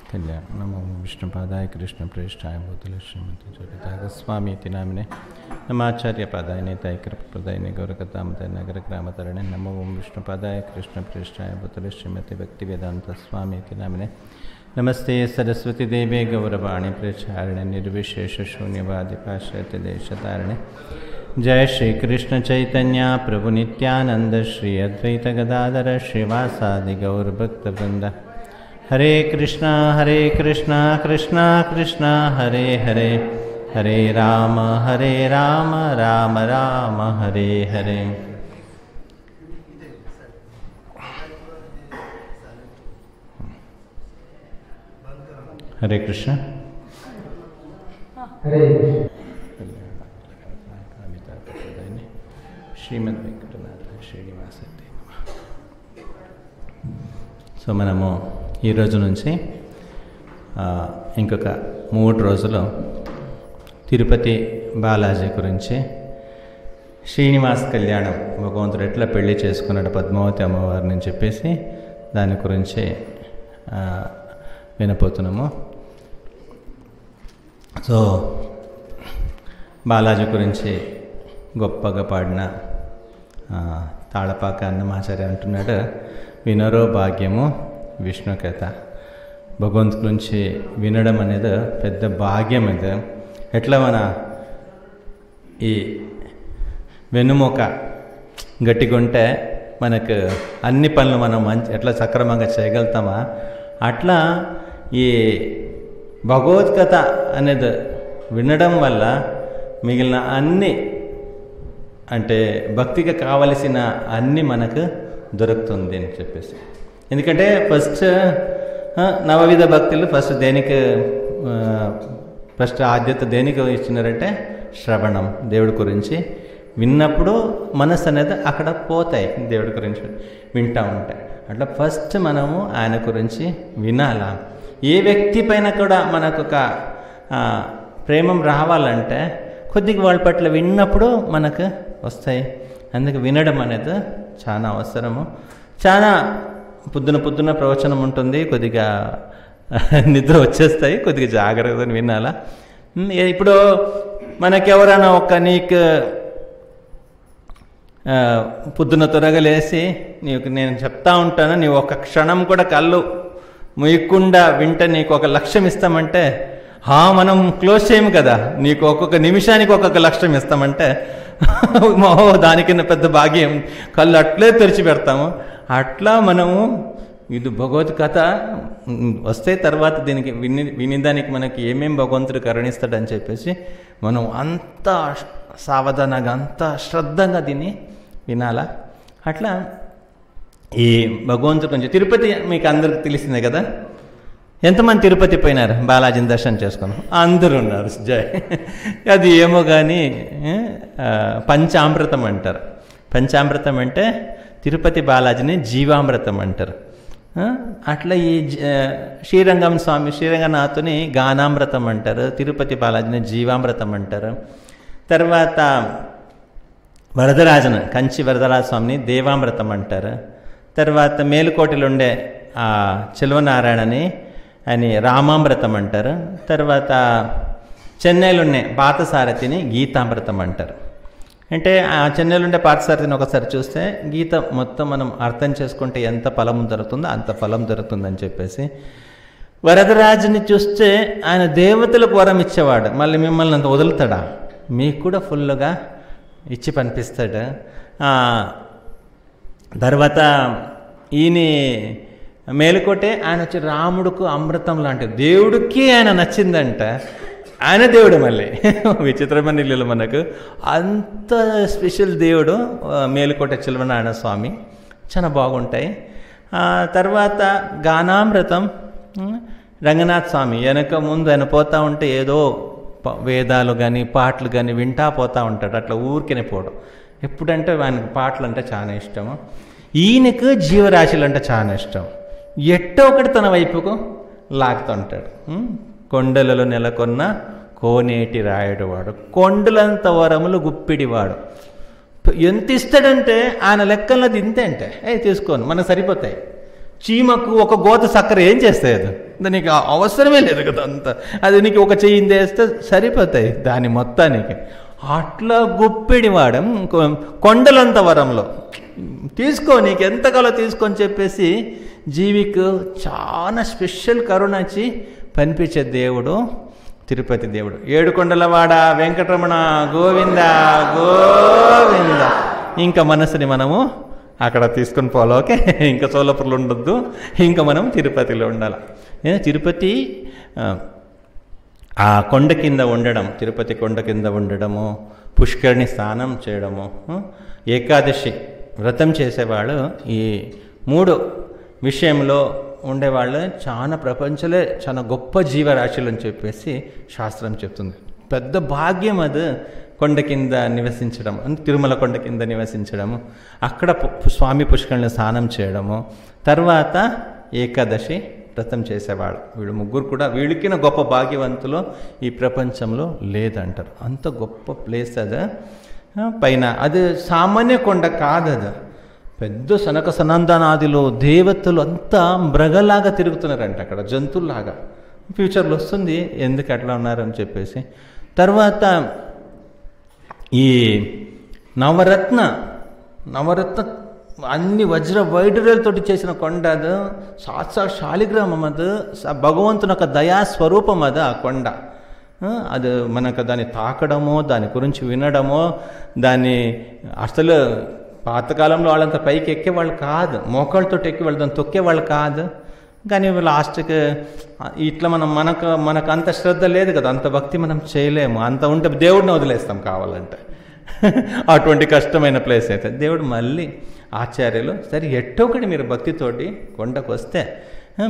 कल्याण नमो विष्णुपादाय कृष्णप्रेष्ठाय भूतले श्रीमती ज्योतितागस्वामी इति नामिने नमाचार्यपादाय नेताय कृपप्रदायिने गौरकतामताय नगरग्रामतरणे नमो विष्णुपादाय कृष्णप्रेष्ठाय भूतले श्रीमती भक्तिवेदान्तस्वामी इति नामिने नमस्ते सरस्वती देवे गौरवाणी प्रचारिणे निर्विशेषशून्यवादिपाश्चात्य देशतारिणे जय श्री कृष्ण चैतन्य प्रभु नित्यानंद श्री अद्वैत गदाधर श्रीवासादि गौरभक्तवृंद हरे कृष्णा कृष्णा कृष्णा हरे हरे हरे राम राम राम हरे हरे। हरे कृष्ण हरे श्रीमद् वेंकटनाथ శ్రీనివాస సో మనము ఈ రోజు నుంచి ఇంకొక 3 రోజులు తిరుపతి బాలాజీ గురించి శ్రీనివాస కళ్యాణం భగవంతుడు ఎట్లా పెళ్లి చేసుకున్నాడు పద్మావతి అమ్మవారిని చెప్పేసి దాని గురించి వినపోతున్నాము. సో బాలాజీ గురించి గొప్పగా పాడిన తాళపాక అన్నమాచార్య అంటున్నాడు, వినరో భాగ్యము విష్ణు కథ. భగవంతు గురించి వినడం అనేది పెద్ద భాగ్యం. అది ఎట్లా మన ఈ వెన్నుముక గట్టిగుంటే మనకు అన్ని పనులు మనం ఎట్లా సక్రమంగా చేయగలుగుతామా, అట్లా ఈ భగవద్గీత అనేది వినడం వల్ల మిగిలిన అన్ని అంటే భక్తికి కావలసిన అన్ని మనకు దొరుకుతుంది అని చెప్పేసి. ఎందుకంటే ఫస్ట్ నవవిధ భక్తులు ఫస్ట్ ఆద్యత దేనికి ఇచ్చినారంటే శ్రవణం, దేవుడి గురించి విన్నప్పుడు మనసు అనేది అక్కడ పోతాయి, దేవుడి గురించి వింటూ ఉంటాయి. అట్లా ఫస్ట్ మనము ఆయన గురించి వినాలా. ఏ వ్యక్తి పైన కూడా మనకు ఒక ప్రేమం రావాలంటే కొద్దిగా వాళ్ళ పట్ల విన్నప్పుడు మనకు వస్తాయి. అందుకు వినడం అనేది చాలా అవసరము. చాలా పొద్దున ప్రవచనం ఉంటుంది, కొద్దిగా నిద్ర వచ్చేస్తాయి, కొద్దిగా జాగ్రత్తగా వినాలా. ఇప్పుడు మనకెవరైనా నీకు పొద్దున త్వరగా లేచి నీకు నేను చెప్తా ఉంటాను, నీవు ఒక క్షణం కూడా కళ్ళు ముయ్యకుండా వింటే నీకు ఒక లక్ష్యం ఇస్తామంటే మనం క్లోజ్ చేయము కదా. నీకు ఒక్కొక్క నిమిషానికి ఒక్కొక్క లక్ష్యం ఇస్తామంటే దానికి పెద్ద భాగ్యం, కళ్ళు అట్లే తెరిచి పెడతాము. అట్లా మనము ఇది భగవద్గీత వస్తే తర్వాత దీనికి వినేదానికి మనకి ఏమేం భగవంతుడు కరుణిస్తాడని చెప్పేసి మనం అంత సావధానంగా అంత శ్రద్ధగా దీన్ని వినాలా. అట్లా ఈ భగవంతుడి గురించి తిరుపతి మీకు అందరికి తెలిసిందే కదా. ఎంతమంది తిరుపతి పోయినారు బాలాజీని దర్శనం చేసుకున్నాం? అందరూ ఉన్నారు. జై. అది ఏమో కానీ పంచామృతం అంటారు. పంచామృతం అంటే తిరుపతి బాలాజీని జీవామృతం అంటారు. అట్లా ఈ శ్రీరంగనాథుని గానామృతం అంటారు, తిరుపతి బాలాజీని జీవామృతం అంటారు. తర్వాత వరదరాజను కంచి వరదరాజ స్వామిని దేవామృతం అంటారు. తర్వాత మేలుకోటలో ఉండే చెల్వనారాయణని ఆయన రామామృతం అంటారు. తర్వాత చెన్నైలో ఉండే పార్థసారథిని గీతామృతం అంటారు. అంటే ఆ చెన్నైలో ఉండే పార్థసారథిని ఒకసారి చూస్తే గీత మొత్తం మనం అర్థం చేసుకుంటే ఎంత ఫలం దొరుకుతుందో అంత ఫలం దొరుకుతుందని చెప్పేసి. వరదరాజుని చూస్తే ఆయన దేవతలకు వరం ఇచ్చేవాడు, మళ్ళీ మిమ్మల్ని అంత వదులుతాడా, మీకు కూడా ఫుల్గా ఇచ్చి పంపిస్తాడు. తర్వాత ఈయన మేలుకోటే ఆయన వచ్చి రాముడుకు అమృతం లాంటిది, దేవుడికి ఆయన నచ్చిందంట. ఆయన దేవుడు మళ్ళీ విచిత్రమైన ఇల్లు మనకు అంత స్పెషల్ దేవుడు మేలుకోట చెల్వనారాయణ స్వామి, చాలా బాగుంటాయి. తర్వాత గానామృతం రంగనాథ్ స్వామి, వెనక ముందు ఆయన పోతూ ఉంటే ఏదో వేదాలు కానీ పాటలు కానీ వింటా పోతూ ఉంటాడు, అట్లా ఊరికనే పోవడం. ఎప్పుడంటే ఆయనకు పాటలు అంటే చాలా ఇష్టము. ఈయనకు జీవరాశులు అంటే చాలా ఇష్టం. ఎట్టో ఒకటి తన వైపుకు లాగుతుంటాడు. కొండలలో నెలకొన్న కోనేటి రాయుడు వాడు, కొండలంత వరములు గుప్పిడివాడు. ఎంత ఇస్తాడంటే ఆయన లెక్కలది ఇంతే అంటే తీసుకోను మనకు సరిపోతాయి. చీమకు ఒక గోత చక్కెర ఏం చేస్తాయి? అది దానికి అవసరమే లేదు కదా అంత. అది నీకు ఒక చెయ్యి వేస్తే సరిపోతాయి దాని మొత్తానికి. అట్లా గుప్పిడి వాడం కొండలంత వరంలో తీసుకో, నీకు ఎంతకాలో తీసుకొని చెప్పేసి జీవికు చాలా స్పెషల్ కరుణచి పనిపించే దేవుడు తిరుపతి దేవుడు. ఏడుకొండలవాడ వెంకటరమణ గోవింద గోవింద. ఇంకా మనసుని మనము అక్కడ తీసుకొని పోవాలి. ఓకే, ఇంకా సోలాపూర్లో ఉండొద్దు, ఇంకా మనం తిరుపతిలో ఉండాలి. తిరుపతి ఆ కొండ కింద ఉండడం, తిరుపతి కొండ కింద ఉండడము, పుష్కరిణి స్నానం చేయడము, ఏకాదశి వ్రతం చేసేవాళ్ళు ఈ 3 విషయంలో ఉండేవాళ్ళు చాలా ప్రపంచంలో చాలా గొప్ప జీవరాశులు అని చెప్పేసి శాస్త్రం చెప్తుంది. పెద్ద భాగ్యం అది కొండ కింద నివసించడం, తిరుమల కొండ కింద నివసించడము, అక్కడ స్వామి పుష్కరిణిలో స్నానం చేయడము, తర్వాత ఏకాదశి వ్రతం చేసేవాళ్ళు. వీళ్ళు 3 కూడా వీళ్ళకిన గొప్ప భాగ్యవంతులు ఈ ప్రపంచంలో లేదంటారు. అంత గొప్ప ప్లేస్ అది. పైన అది సామాన్య కొండ కాదు, అది పెద్ద సనక సనందనాదిలో దేవతలు అంతా మృగలాగా తిరుగుతున్నారంట అక్కడ, జంతువులాగా. ఫ్యూచర్లో వస్తుంది ఎందుకు అట్లా ఉన్నారని చెప్పేసి. తర్వాత ఈ నవరత్న అన్ని వజ్ర వైడూర్యాలతోటి చేసిన కొండ అది. సాక్షాత్ శాలిగ్రామం అది, భగవంతుని యొక్క దయాస్వరూపం అది ఆ కొండ. అది మనకు దాన్ని తాకడమో దాని గురించి వినడమో, దాన్ని అసలు పాతకాలంలో వాళ్ళంతా పైకి ఎక్కేవాళ్ళు కాదు, మోకాళ్ళతో ఎక్కేవాళ్ళు, దాన్ని తొక్కేవాళ్ళు కాదు. కానీ లాస్ట్కి ఇట్లా మనకు అంత శ్రద్ధ లేదు కదా, అంత భక్తి మనం చేయలేము. అంత ఉంటే దేవుడిని వదిలేస్తాం కావాలంటే. అటువంటి కష్టమైన ప్లేస్ అయితే దేవుడు మళ్ళీ ఆచార్యులు సరే ఎట్టొకటి మీరు భక్తితోటి కొండకు వస్తే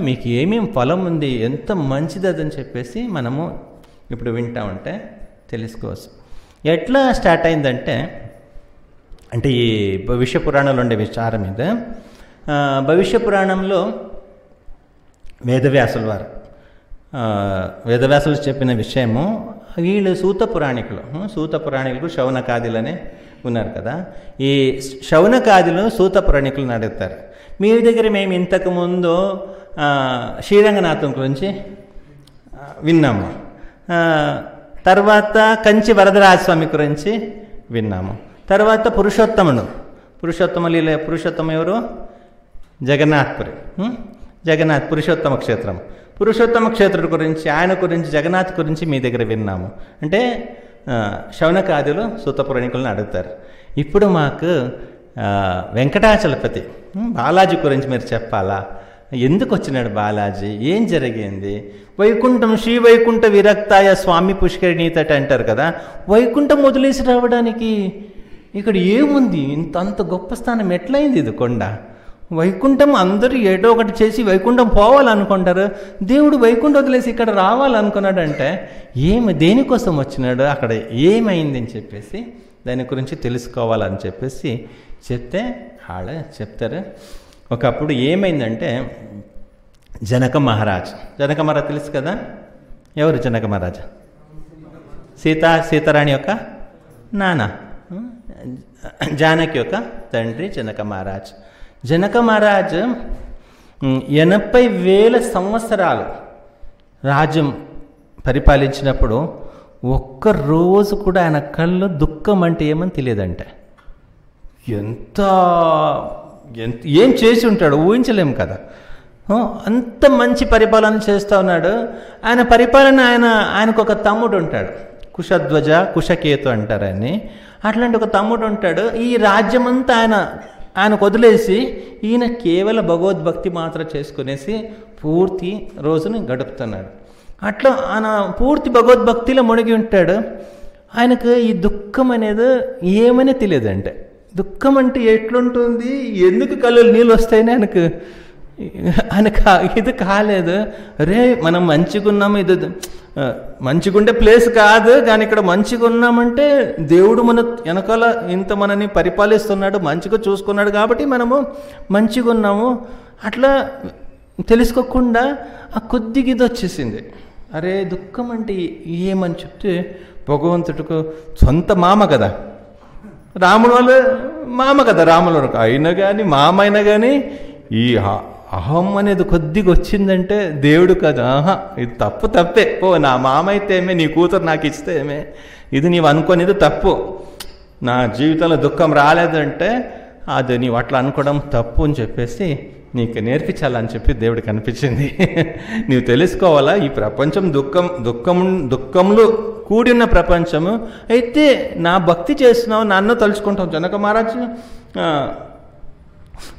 మీకు ఏమేమి ఫలం ఉంది, ఎంత మంచిది అదని చెప్పేసి మనము ఇప్పుడు వింటా ఉంటే తెలుసుకోవచ్చు. ఎట్లా స్టార్ట్ అయిందంటే, అంటే ఈ భవిష్య పురాణంలో ఉండే విచారం మీద, భవిష్య పురాణంలో వేదవ్యాసులు చెప్పిన విషయము, వీళ్ళు సూత పురాణికులు శౌనకాదులనే ఉన్నారు కదా. ఈ శౌనకాదులు సూత పురాణికులను అడుగుతారు, మీ దగ్గర మేము ఇంతకుముందు శ్రీరంగనాథం గురించి విన్నాము, తర్వాత కంచి వరదరాజస్వామి గురించి విన్నాము, తర్వాత పురుషోత్తమ లీల. పురుషోత్తమ ఎవరు? జగన్నాథ్ పురుషోత్తమ క్షేత్రం. పురుషోత్తమ క్షేత్రుడి గురించి, ఆయన గురించి, జగన్నాథ్ గురించి మీ దగ్గర విన్నాము అంటే శౌనకాదులు సూత పురాణికులను అడుగుతారు. ఇప్పుడు మాకు వెంకటాచలపతి బాలాజీ గురించి మీరు చెప్పాలా, ఎందుకు వచ్చినాడు బాలాజీ, ఏం జరిగింది, వైకుంఠం శ్రీ వైకుంఠ విరక్తాయ స్వామి పుష్కరిణీతట అంటారు కదా, వైకుంఠం వదిలేసి రావడానికి ఇక్కడ ఏముంది, అంత గొప్ప స్థానం ఎట్లయింది ఇది కొండ? వైకుంఠం అందరూ ఏదో ఒకటి చేసి వైకుంఠం పోవాలనుకుంటారు, దేవుడు వైకుంఠం వదిలేసి ఇక్కడ రావాలనుకున్నాడంటే దేనికోసం వచ్చినాడు, అక్కడ ఏమైంది అని చెప్పేసి దాని గురించి తెలుసుకోవాలని చెప్పేసి చెప్తే వాళ్ళు చెప్తారు. ఒకప్పుడు ఏమైందంటే జనక మహారాజ్ తెలుసు కదా, ఎవరు జనక మహారాజు? సీతారాణి యొక్క నాన్న, జానకి యొక్క తండ్రి జనక మహారాజ్. జనక మహారాజ్ 80,000 సంవత్సరాలు రాజ్యం పరిపాలించినప్పుడు ఒక్కరోజు కూడా ఆయన కళ్ళు దుఃఖం అంటే ఏమని తెలియదంటే. ఏం చేసి ఉంటాడు ఊహించలేము కదా. అంత మంచి పరిపాలన చేస్తూ ఉన్నాడు. ఆయన పరిపాలన ఆయనకు ఒక తమ్ముడు ఉంటాడు, కుశధ్వజ కుశకేతు అంటారు ఆయన్ని. అట్లాంటి ఒక తమ్ముడు ఉంటాడు. ఈ రాజ్యమంతా ఆయనకు వదిలేసి ఈయన కేవలం భగవద్భక్తి మాత్రం చేసుకునేసి పూర్తి రోజుని గడుపుతున్నాడు. అట్లా ఆయన పూర్తి భగవద్భక్తిలో మునిగి ఉంటాడు. ఆయనకు ఈ దుఃఖం అనేది ఏమని తెలియదంటే, దుఃఖం అంటే ఎట్లుంటుంది, ఎందుకు కళ్ళు నీళ్ళు వస్తాయని ఆయనకు ఇది కాలేదు. రే మనం మంచిగా ఉన్నాము, ఇది మంచిగుండే ప్లేస్ కాదు, కానీ ఇక్కడ మంచిగా ఉన్నామంటే దేవుడు మన వెనకాల ఇంత మనని పరిపాలిస్తున్నాడు, మంచిగా చూసుకున్నాడు కాబట్టి మనము మంచిగా ఉన్నాము. అట్లా తెలుసుకోకుండా ఆ కొద్దిగా ఇది వచ్చేసింది. అరే దుఃఖం అంటే ఏమని చెప్తే, భగవంతుడికి సొంత మామ కదా, రాముడు వాళ్ళ మామ కదా, రాముడు అయినా కానీ మామ అయినా కానీ ఈ అహం అనేది కొద్దిగా వచ్చిందంటే దేవుడు కాదు. ఇది తప్పే. నా మామ అయితే ఏమే, నీ కూతురు నాకు ఇస్తే ఏమే, ఇది నీవు అనుకోనిది తప్పు. నా జీవితంలో దుఃఖం రాలేదంటే అది నీవు అట్లా అనుకోవడం తప్పు అని చెప్పేసి నీకు నేర్పించాలని చెప్పి దేవుడికి అనిపించింది. నీవు తెలుసుకోవాలా, ఈ ప్రపంచం దుఃఖంలో కూడిన ప్రపంచము. అయితే నా భక్తి చేస్తున్నావు, నన్ను తలుచుకుంటావు. జనక మహారాజు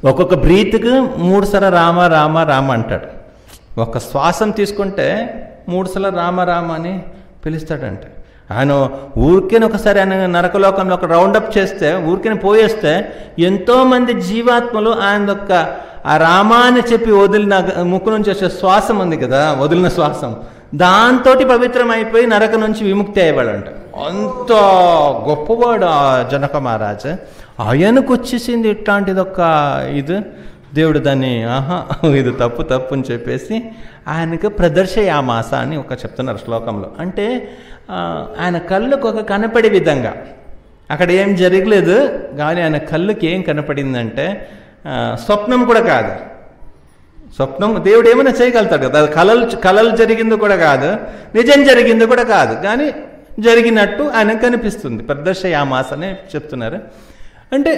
ఒక్కొక్క బ్రీత్కి 3 సార్లు రామ రామ రామ అంటాడు. ఒక శ్వాసం తీసుకుంటే 3 సార్లు రామ రామ అని పిలుస్తాడంట. ఆయన ఊరికేనే ఒకసారి ఆయన నరకలోకంలో ఒక రౌండప్ చేస్తే, ఊరికేనే పోయేస్తే ఎంతోమంది జీవాత్మలు ఆయన యొక్క ఆ రామాన్ని చెప్పి వదిలిన ముక్కు నుంచి వచ్చే శ్వాసం ఉంది కదా, వదిలిన శ్వాసం, దాంతో పవిత్రం అయిపోయి నరక నుంచి విముక్తి అయ్యేవాడంట. అంత గొప్పవాడు ఆ జనక మహారాజు. ఆయనకు వచ్చేసింది ఇట్లాంటిది ఒక ఇది. దేవుడు దాన్ని ఇది తప్పు అని చెప్పేసి ఆయనకు ప్రదర్శయామాస అని ఒక చెప్తున్నారు శ్లోకంలో. అంటే ఆయన కళ్ళకు ఒక కనపడే విధంగా, అక్కడ ఏం జరగలేదు కానీ ఆయన కళ్ళకి ఏం కనపడిందంటే స్వప్నం కూడా కాదు. స్వప్నం దేవుడు ఏమైనా చేయగలుగుతాడు కదా, కలలు జరిగింది కూడా కాదు, నిజం జరిగింది కూడా కాదు, కానీ జరిగినట్టు ఆయనకు కనిపిస్తుంది. ప్రదర్శయామాస అని చెప్తున్నారు. అంటే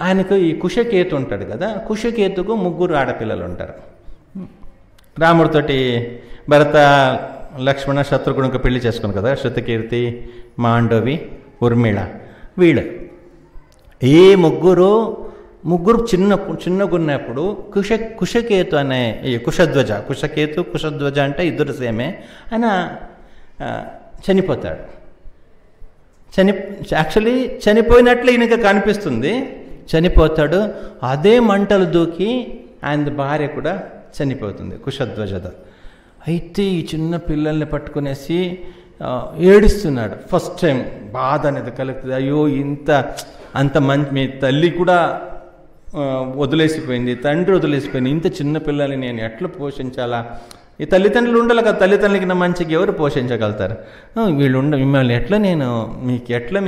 ఆయనకు ఈ కుశకేతు ఉంటాడు కదా, కుశకేతుకు 3 ఆడపిల్లలు ఉంటారు. రాముడితోటి భరత లక్ష్మణ శత్రుఘ్నుడికి పెళ్లి చేసుకుని కదా, శృతకీర్తి, మాండవి, ఉర్మిళ. వీళ్ళు ఈ ముగ్గురు చిన్నగున్నప్పుడు కుశకేతు అనే ఈ కుశధ్వజ అంటే ఇద్దరు సేమే, ఆయన చనిపోతాడు. యాక్చువల్లీ చనిపోయినట్లు ఈయనకి కనిపిస్తుంది. చనిపోతాడు. అదే మంటలు దూకి ఆయన భార్య కూడా చనిపోతుంది, కుశధ్వజద. అయితే ఈ చిన్న పిల్లల్ని పట్టుకునేసి ఏడుస్తున్నాడు. ఫస్ట్ టైం బాధ అనేది కలుగుతుంది. అయ్యో అంత మంచి, మీ తల్లి కూడా వదిలేసిపోయింది, తండ్రి వదిలేసిపోయింది, ఇంత చిన్న పిల్లల్ని నేను ఎట్లా పోషించాలా? ఈ తల్లిదండ్రులు ఉండాలి కదా, తల్లిదండ్రులకి నా మంచికి ఎవరు పోషించగలుగుతారు? మిమ్మల్ని ఎట్లా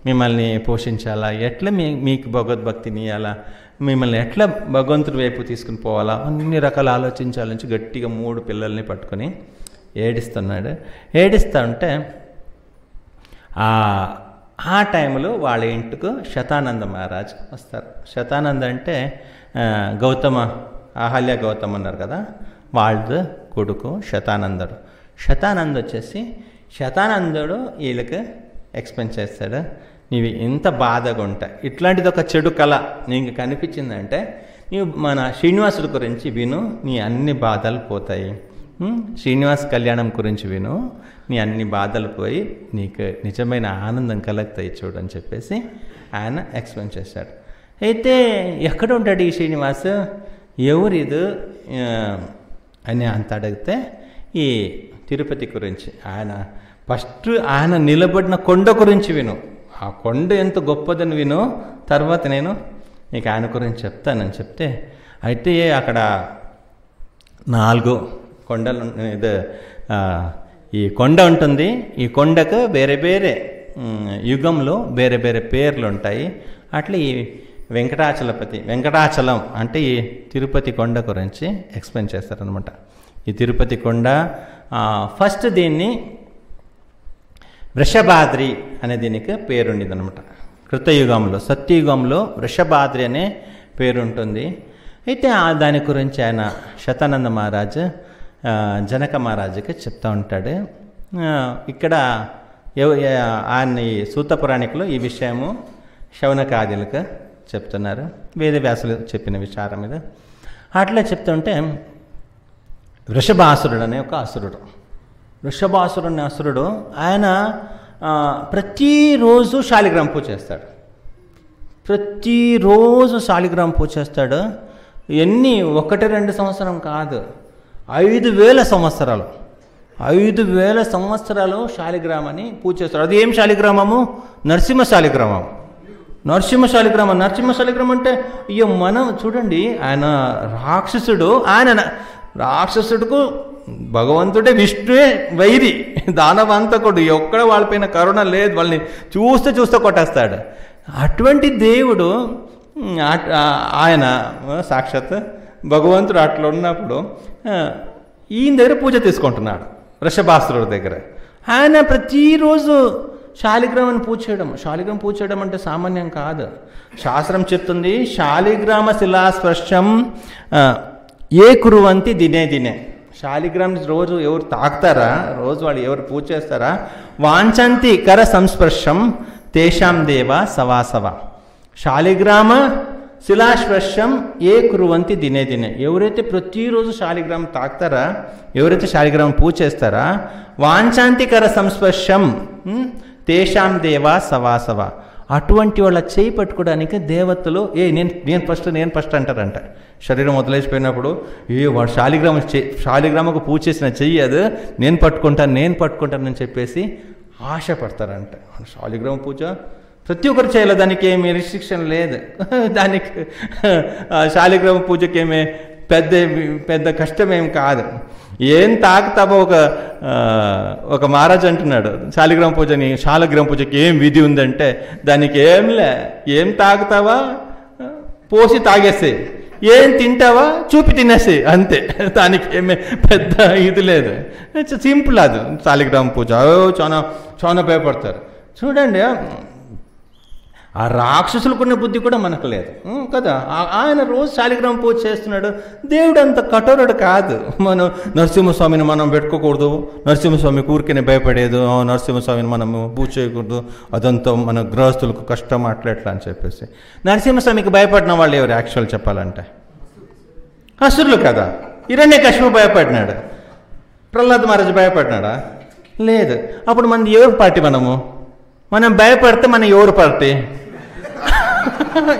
మిమ్మల్ని పోషించాలా? ఎట్లా మీకు భగవద్భక్తిని ఇవ్వాలా? మిమ్మల్ని ఎట్లా భగవంతుడి వైపు తీసుకుని పోవాలా? అన్ని రకాల ఆలోచించాలని గట్టిగా 3 పిల్లల్ని పట్టుకొని ఏడుస్తున్నాడు. ఏడుస్తూ ఉంటే ఆ టైంలో వాళ్ళ ఇంటికి శతానంద మహారాజ్ వస్తారు. శతానంద అంటే అహల్య గౌతమ్ అన్నారు కదా, వాళ్ళ కొడుకు శతానందుడు. శతానందుడు వీళ్ళకి ఎక్స్ప్లెయిన్ చేస్తాడు. నీవి ఇంత బాధగా ఉంటాయి, ఇట్లాంటిది ఒక చెడు కళ నీకు కనిపించిందంటే నీవు మన శ్రీనివాసుడి గురించి విను, నీ అన్ని బాధలు పోతాయి. శ్రీనివాస్ కళ్యాణం గురించి విను, నీ అన్ని బాధలు పోయి నీకు నిజమైన ఆనందం కలుగుతాయి చూడు అని చెప్పేసి ఆయన ఎక్స్ప్లెయిన్ చేశాడు. అయితే ఎక్కడ ఉంటాడు ఈ శ్రీనివాస్, ఎవరిది అని అంత అడిగితే ఈ తిరుపతి గురించి, ఆయన నిలబడిన కొండ గురించి విను, ఆ కొండ ఎంత గొప్పదని విను, తర్వాత నేను నీకు ఆయన గురించి చెప్తానని చెప్తే, అయితే అక్కడ 4 కొండలు, ఈ కొండ ఉంటుంది. ఈ కొండకు వేరే వేరే యుగంలో వేరే వేరే పేర్లు ఉంటాయి. అట్లా ఈ వెంకటాచలం అంటే ఈ తిరుపతి కొండ గురించి ఎక్స్ప్లెయిన్ చేస్తారనమాట. ఈ తిరుపతి కొండ ఫస్ట్ దీన్ని వృషభాద్రి అనే దీనికి పేరుండింది అనమాట. కృతయుగంలో, సత్యయుగంలో వృషభాద్రి అనే పేరు ఉంటుంది. అయితే దాని గురించి ఆయన శతానంద మహారాజు జనక మహారాజుకి చెప్తూ ఉంటాడు. ఇక్కడ ఆయన ఈ సూత పురాణికులు ఈ విషయము శౌనకాదులకు చెప్తున్నారు, వేదవ్యాసులు చెప్పిన విచారం మీద. అట్లా చెప్తుంటే వృషభాసురుడు అనే ఒక అసురుడు, వృషభాసురుడు అనే అసురుడు, ఆయన ప్రతిరోజు శాలిగ్రామ పూజ చేస్తాడు. ప్రతిరోజు శాలిగ్రామ పూజ చేస్తాడు. 1-2 సంవత్సరం కాదు, 5,000 సంవత్సరాలు, 5,000 సంవత్సరాలు శాలిగ్రామాన్ని పూజ చేస్తాడు. అది ఏం శాలిగ్రామము? నరసింహ శాలిగ్రామం. నరసింహశాలిగ్రామం అంటే మనం చూడండి, ఆయన రాక్షసుడుకు భగవంతుడే, విష్ణువే వైరి, దానవంతకుడు, ఎక్కడ వాళ్ళపైన కరుణ లేదు, వాళ్ళని చూస్తే కొట్టేస్తాడు. అటువంటి దేవుడు ఆయన సాక్షాత్ భగవంతుడు అట్లా ఉన్నప్పుడు ఈయన దగ్గర పూజ తీసుకుంటున్నాడు, వృషభాసురుడి దగ్గర. ఆయన ప్రతిరోజు శాలిగ్రామాన్ని పూజ చేయడం. శాలిగ్రామం పూజ చేయడం అంటే సామాన్యం కాదు. శాస్త్రం చెప్తుంది, శాలిగ్రామ శిలాస్పర్శం ఏ కురువంతి దినే దినే. శాలిగ్రామ్ రోజు ఎవరు తాకుతారా, రోజు వాళ్ళు ఎవరు పూజ చేస్తారా, వాంఛంతి కర సంస్పర్శం తేషాం దేవ సవాసవ. శాలిగ్రామ శిలాస్పర్శం ఏ కురువంతి దినే దినే. ఎవరైతే ప్రతిరోజు శాలిగ్రామం తాకుతారా, ఎవరైతే శాలిగ్రామం పూజ చేస్తారా, వాంఛాంతికర సంస్పర్శం తేషాం దేవ సవాసవ. అటువంటి వాళ్ళ చేయి పట్టుకోవడానికి దేవతలు నేను ఫస్ట్ అంటారంట. శరీరం వదిలేసిపోయినప్పుడు వాడు శాలిగ్రామకు పూజ చేసిన చెయ్యి అది నేను పట్టుకుంటానని చెప్పేసి ఆశపడతారంట. శాలిగ్రామ పూజ ప్రతి ఒక్కరు చేయాలి, దానికి ఏమీ రిస్ట్రిక్షన్ లేదు. దానికి శాలిగ్రామ పూజకి ఏమీ పెద్ద కష్టమేం కాదు. ఏం తాకుతావో ఒక మహారాజు అంటున్నాడు, శాలిగ్రామ పూజకి ఏం విధి ఉందంటే దానికి ఏం తాగుతావా పోసి తాగేసే, ఏం తింటావా చూపి తినేసే, అంతే. దానికి ఏమీ పెద్ద ఇది లేదు, సింపుల్. అది శాలిగ్రామ పూజ చాలా చాలా భయపడతారు. చూడండి, ఆ రాక్షసులకున్న బుద్ధి కూడా మనకు లేదు కదా. ఆయన రోజు శాలిగ్రామ పూజ చేస్తున్నాడు. దేవుడు అంత కఠోరుడు కాదు. మనం నరసింహస్వామిని మనం పెట్టుకోకూడదు, నరసింహస్వామి ఊరికనే భయపడేది, నరసింహస్వామిని మనము పూజ చేయకూడదు, అదంతా మన గృహస్థులకు కష్టం అట్లా అని చెప్పేసి. నరసింహస్వామికి భయపడిన వాళ్ళు ఎవరు యాక్చువల్ చెప్పాలంటే? అసురులు కదా. హిరణ్యకశిపుడు భయపడినాడు, ప్రహ్లాద్ మహారాజు భయపడినాడా? లేదు. అప్పుడు మనది ఎవరి పార్టీ? మనం భయపడితే మన ఎవరు పార్టీ?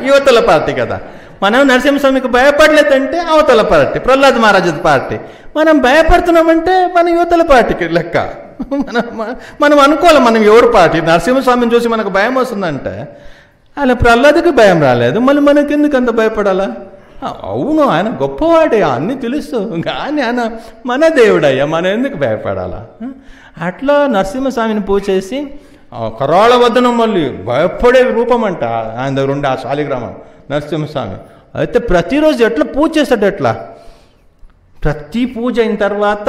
యువతల పార్టీ కదా. మనం నరసింహస్వామికి భయపడలేదంటే అవతల పార్టీ, ప్రహ్లాద్ మహారాజు పార్టీ. మనం భయపడుతున్నామంటే మన యువతల పార్టీకి లెక్క. మనం అనుకోవాలి మనం ఎవరు పార్టీ. నరసింహస్వామిని చూసి మనకు భయం వస్తుందంటే అలా ప్రహ్లాద్కి భయం రాలేదు, మళ్ళీ మనకి ఎందుకు అంత భయపడాలా? అవును, ఆయన గొప్పవాడే, అన్నీ తెలుసు, కానీ ఆయన మన దేవుడయ్యా, మనం ఎందుకు భయపడాలా? అట్లా నరసింహస్వామిని పూజ చేసి కరాళ వదనం, మళ్ళీ భయపడే రూపం అంట ఆయన దగ్గర ఉండే ఆ శాలిగ్రామం నరసింహస్వామి. అయితే ప్రతిరోజు ఎట్లా పూజ చేస్తాడు, ఎట్లా ప్రతి పూజ అయిన తర్వాత